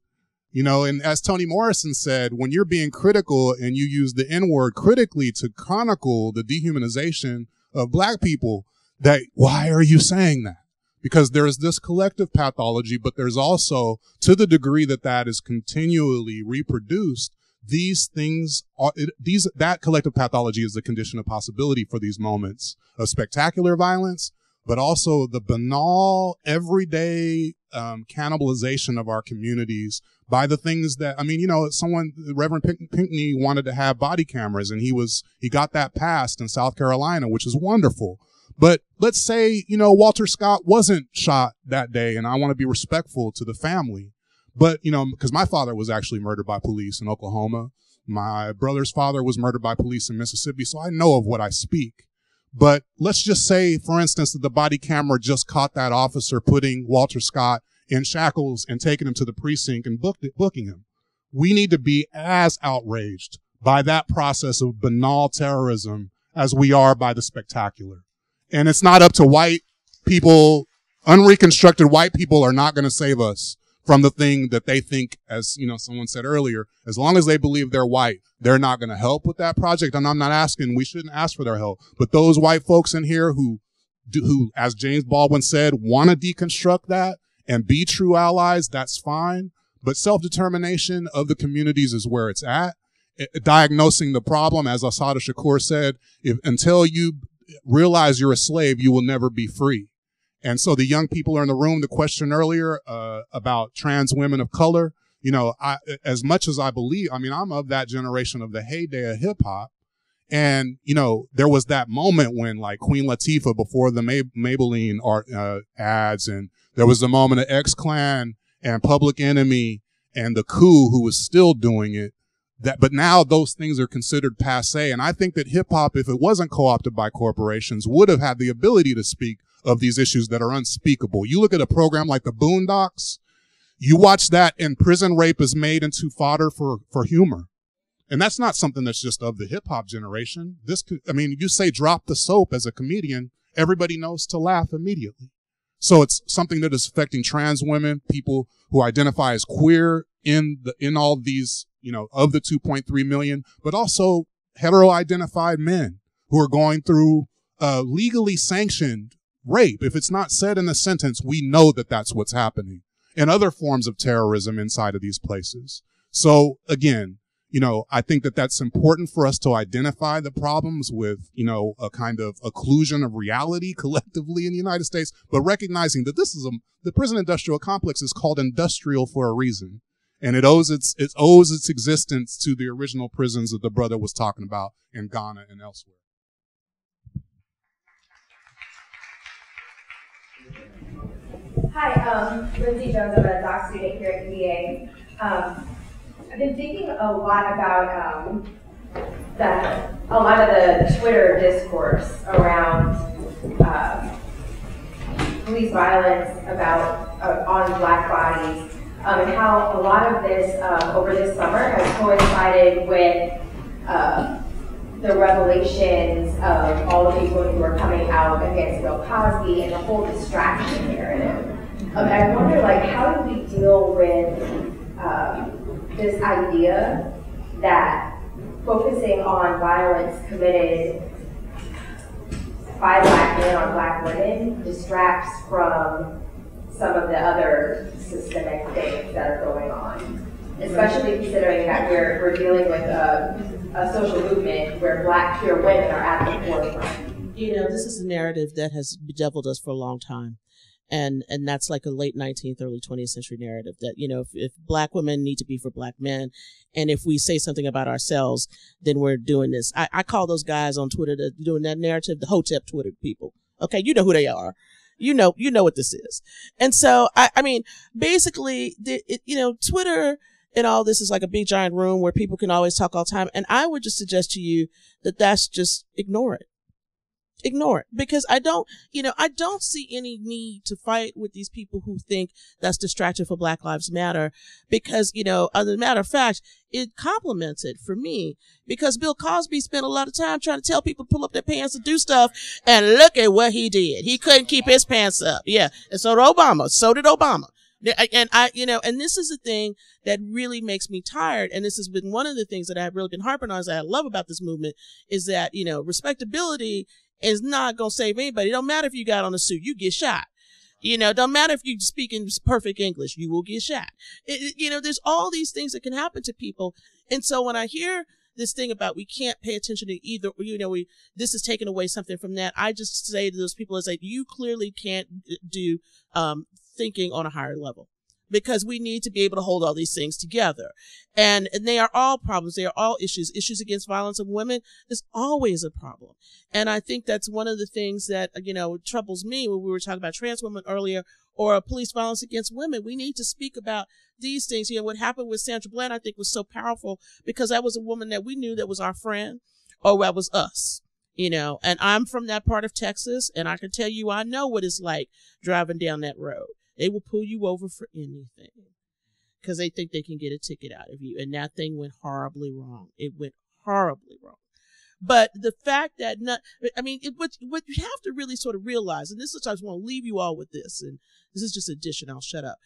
You know, and as Toni Morrison said, when you're being critical and you use the N-word critically to chronicle the dehumanization of black people, that why are you saying that? Because there is this collective pathology, but there's also, to the degree that that is continually reproduced, these things, that collective pathology is the condition of possibility for these moments of spectacular violence, but also the banal, everyday cannibalization of our communities by the things that, I mean, you know, Reverend Pinckney wanted to have body cameras, and he got that passed in South Carolina, which is wonderful. But let's say, you know, Walter Scott wasn't shot that day, and I want to be respectful to the family. But, you know, because my father was actually murdered by police in Oklahoma. My brother's father was murdered by police in Mississippi, so I know of what I speak. But let's just say, for instance, that the body camera just caught that officer putting Walter Scott in shackles and taking him to the precinct and booking him. We need to be as outraged by that process of banal terrorism as we are by the spectacular. And it's not up to white people. Unreconstructed white people are not going to save us from the thing that they think, as you know, someone said earlier, as long as they believe they're white, they're not going to help with that project. And I'm not asking, we shouldn't ask for their help. But those white folks in here who, as James Baldwin said, want to deconstruct that and be true allies, that's fine. But self-determination of the communities is where it's at. Diagnosing the problem, as Assata Shakur said, until you realize you're a slave, you will never be free. And so the young people are in the room. The question earlier about trans women of color, you know, as much as I believe, I mean, I'm of that generation of the heyday of hip hop. And, you know, there was that moment when, like, Queen Latifah before the Maybelline ads, and there was the moment of X-Clan and Public Enemy and the Coup, who was still doing it. But now those things are considered passé. And I think that hip hop, if it wasn't co-opted by corporations, would have had the ability to speak of these issues that are unspeakable. You look at a program like the Boondocks, you watch that, and prison rape is made into fodder for humor. And that's not something that's just of the hip hop generation. You say drop the soap as a comedian, everybody knows to laugh immediately. So it's something that is affecting trans women, people who identify as queer in all these, you know, of the 2.3 million, but also hetero-identified men who are going through legally sanctioned rape. If it's not said in the sentence, we know that that's what's happening, and other forms of terrorism inside of these places. So again, you know, I think that that's important for us to identify the problems with, you know, a kind of occlusion of reality collectively in the United States, but recognizing that the prison industrial complex is called industrial for a reason. And it owes its existence to the original prisons that the brother was talking about in Ghana and elsewhere. Hi, Lindsay Jones. I'm a doc student here at UVA. I've been thinking a lot about the a lot of the Twitter discourse around police violence on Black bodies, and how a lot of this over this summer has coincided with the revelations of all the people who are coming out against Bill Cosby and the whole distraction narrative. And I wonder, like, how do we deal with this idea that focusing on violence committed by Black men on Black women distracts from some of the other systemic things that are going on, especially considering that we're dealing with a social movement where Black queer women are at the forefront. You know, this is a narrative that has bedeviled us for a long time. And that's like a late 19th, early 20th century narrative that, you know, if Black women need to be for Black men, and if we say something about ourselves, then we're doing this. I call those guys on Twitter that doing that narrative the Hotep Twitter people. Okay, you know who they are. You know what this is. And so, I mean, basically, you know, Twitter and all this is like a big giant room where people can always talk all the time. And I would just suggest to you that that's just ignore it. Ignore it, because I don't see any need to fight with these people who think that's distracting for Black Lives Matter, because, you know, as a matter of fact, it complements it for me, because Bill Cosby spent a lot of time trying to tell people to pull up their pants and do stuff, and look at what he did. He couldn't keep his pants up. Yeah. And so did Obama. And and this is the thing that really makes me tired. And this has been one of the things that I've really been harping on, that I love about this movement, is that, you know, respectability is not going to save anybody. It don't matter if you got on a suit, you get shot. You know, don't matter if you speak in perfect English, you will get shot. You know, there's all these things that can happen to people. And so when I hear this thing about we can't pay attention to either, you know, this is taking away something from that, I just say to those people, it's like, you clearly can't do thinking on a higher level, because we need to be able to hold all these things together. And they are all problems. They are all issues. Issues against violence of women is always a problem. And I think that's one of the things that, you know, troubles me when we were talking about trans women earlier, or police violence against women. We need to speak about these things. You know, what happened with Sandra Bland, I think, was so powerful, because that was a woman that we knew that was our friend, or that was us. You know, and I'm from that part of Texas, and I can tell you, I know what it's like driving down that road. They will pull you over for anything because they think they can get a ticket out of you. And that thing went horribly wrong. It went horribly wrong. But the fact that what you have to really sort of realize, and this is, I just want to leave you all with this, and this is just addition, I'll shut up.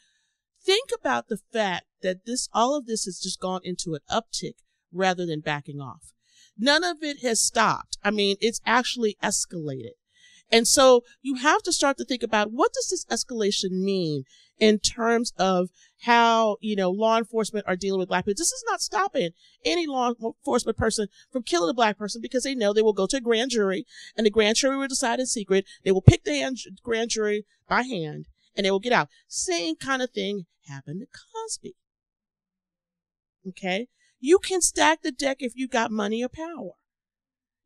Think about the fact that all of this has just gone into an uptick rather than backing off. None of it has stopped. I mean, it's actually escalated. And so you have to start to think about, what does this escalation mean in terms of how, you know, law enforcement are dealing with Black people? This is not stopping any law enforcement person from killing a Black person, because they know they will go to a grand jury, and the grand jury will decide in secret. They will pick the grand jury by hand, and they will get out. Same kind of thing happened to Cosby. Okay? You can stack the deck if you got money or power.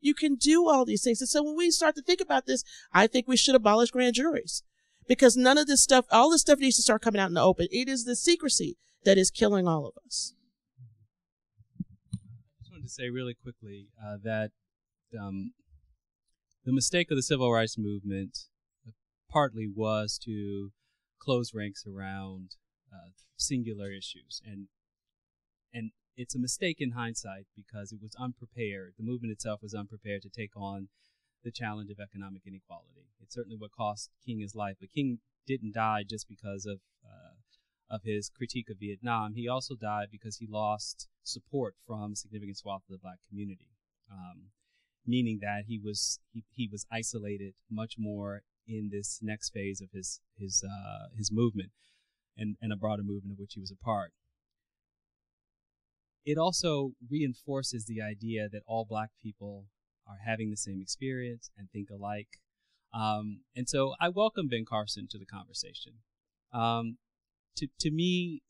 You can do all these things. And so when we start to think about this, I think we should abolish grand juries, because none of this stuff, all this stuff needs to start coming out in the open. It is the secrecy that is killing all of us. I just wanted to say really quickly that the mistake of the civil rights movement partly was to close ranks around singular issues. And it's a mistake in hindsight, because it was unprepared. The movement itself was unprepared to take on the challenge of economic inequality. It's certainly what cost King his life, but King didn't die just because of his critique of Vietnam. He also died because he lost support from a significant swath of the Black community, meaning that he was isolated much more in this next phase of his movement, and a broader movement of which he was a part. It also reinforces the idea that all Black people are having the same experience and think alike. And so I welcome Ben Carson to the conversation. To me,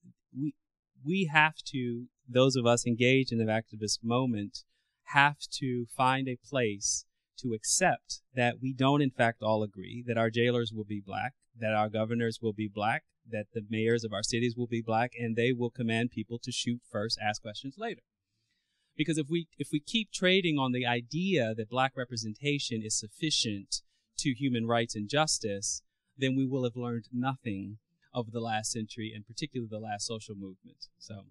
we have to, those of us engaged in the activist moment, have to find a place to accept that we don't in fact all agree, that our jailers will be Black, that our governors will be Black, that the mayors of our cities will be Black, and they will command people to shoot first, ask questions later. Because if we keep trading on the idea that black representation is sufficient to human rights and justice, then we will have learned nothing of the last century, and particularly the last social movement. So,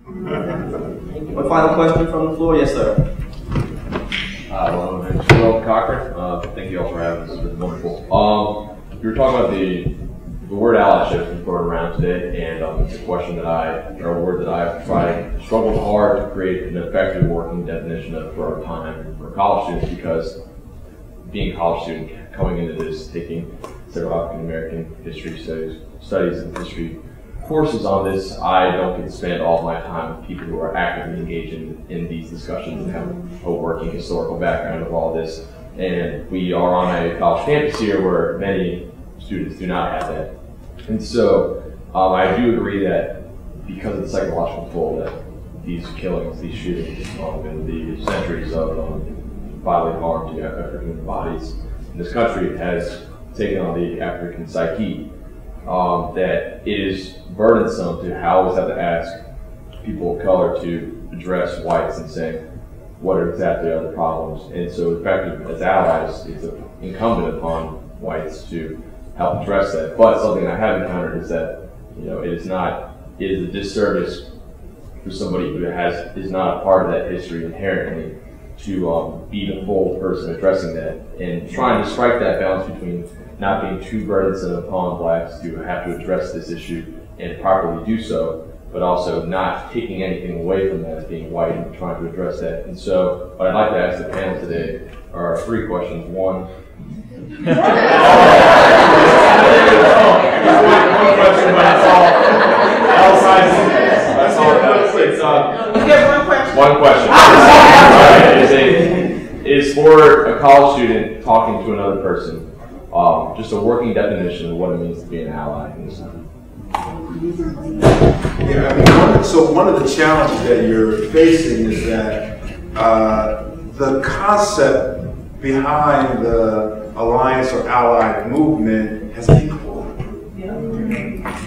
one final question from the floor, yes, sir. Well, my name is Phil Cochran. Thank you all for having us. It's been wonderful. You were talking about the word allyship has been thrown around today, and it's a question that or a word that I've struggled hard to create an effective working definition of for our time for college students, because being a college student, coming into this, taking several African American history studies and history courses on this, I don't get to spend all my time with people who are actively engaged in these discussions and have a working historical background of all this. And we are on a college campus here where many students do not have that. And so I do agree that because of the psychological toll that these killings, these shootings, and the centuries of bodily harm to African bodies in this country has taken on the African psyche, that it is burdensome to always have to ask people of color to address whites and saying, what exactly are the problems? And so, in fact, as allies, it's incumbent upon whites to help address that. But something I have encountered is that, it is a disservice for somebody who is not a part of that history inherently to be the full person addressing that, and trying to strike that balance between not being too burdensome upon blacks to have to address this issue and properly do so, but also not taking anything away from that as being white and trying to address that. And so what I'd like to ask the panel today are 3 questions. One question, but that's all. One question. Is for a college student talking to another person, just a working definition of what it means to be an ally in this time. Yeah, so one of the challenges that you're facing is that the concept behind the alliance or allied movement has been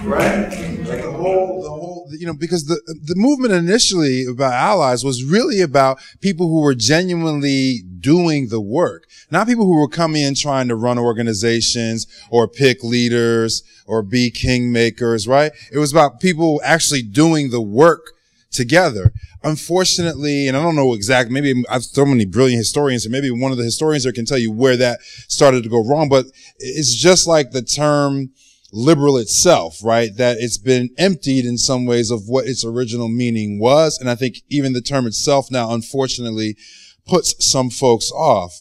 right? Like the whole, because the movement initially about allies was really about people who were genuinely doing the work, not people who were coming in trying to run organizations or pick leaders or be kingmakers, right? It was about people actually doing the work together. Unfortunately, and I don't know exactly, maybe I've so many brilliant historians, and maybe one of the historians there can tell you where that started to go wrong, but it's just like the term liberal itself, right? That it's been emptied in some ways of what its original meaning was. And I think even the term itself now, unfortunately, puts some folks off.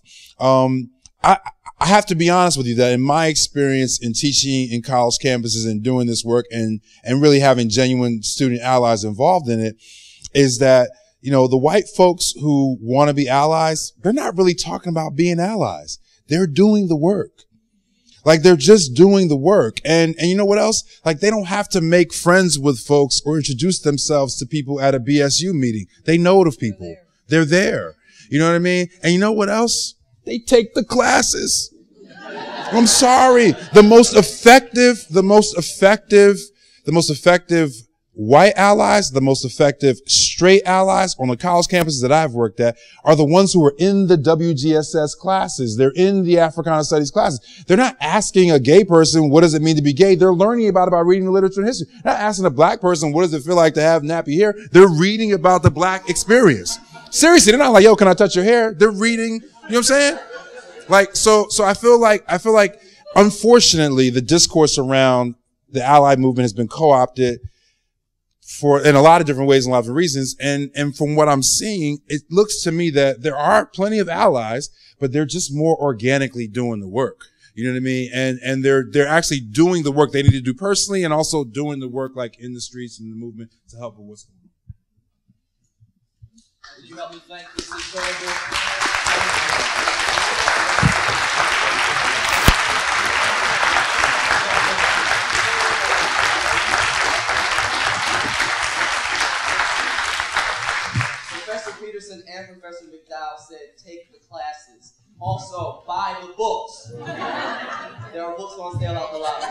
I have to be honest with you that in my experience in teaching in college campuses and doing this work and really having genuine student allies involved in it, is that, the white folks who want to be allies, they're not really talking about being allies. They're doing the work. Like, they're just doing the work. And you know what else? Like, they don't have to make friends with folks or introduce themselves to people at a BSU meeting. They know the people. They're there. You know what I mean? And you know what else? They take the classes. I'm sorry. The most effective white allies, the most effective straight allies on the college campuses that I've worked at are the ones who are in the WGSS classes. They're in the Africana Studies classes. They're not asking a gay person, what does it mean to be gay? They're learning about it by reading the literature and history. They're not asking a black person, what does it feel like to have nappy hair? They're reading about the black experience. Seriously, they're not like, yo, can I touch your hair? They're reading, you know what I'm saying? Like, so I feel like, unfortunately, the discourse around the allied movement has been co-opted in a lot of different ways and a lot of reasons. And from what I'm seeing, it looks to me that there are plenty of allies, but they're just more organically doing the work. You know what I mean? And they're actually doing the work they need to do personally and also doing the work like in the streets and the movement to help with what's going on. Would you help me thank this incredible? Professor Peterson and Professor McDowell said, take the classes. Also, buy the books. There are books on sale out the lobby.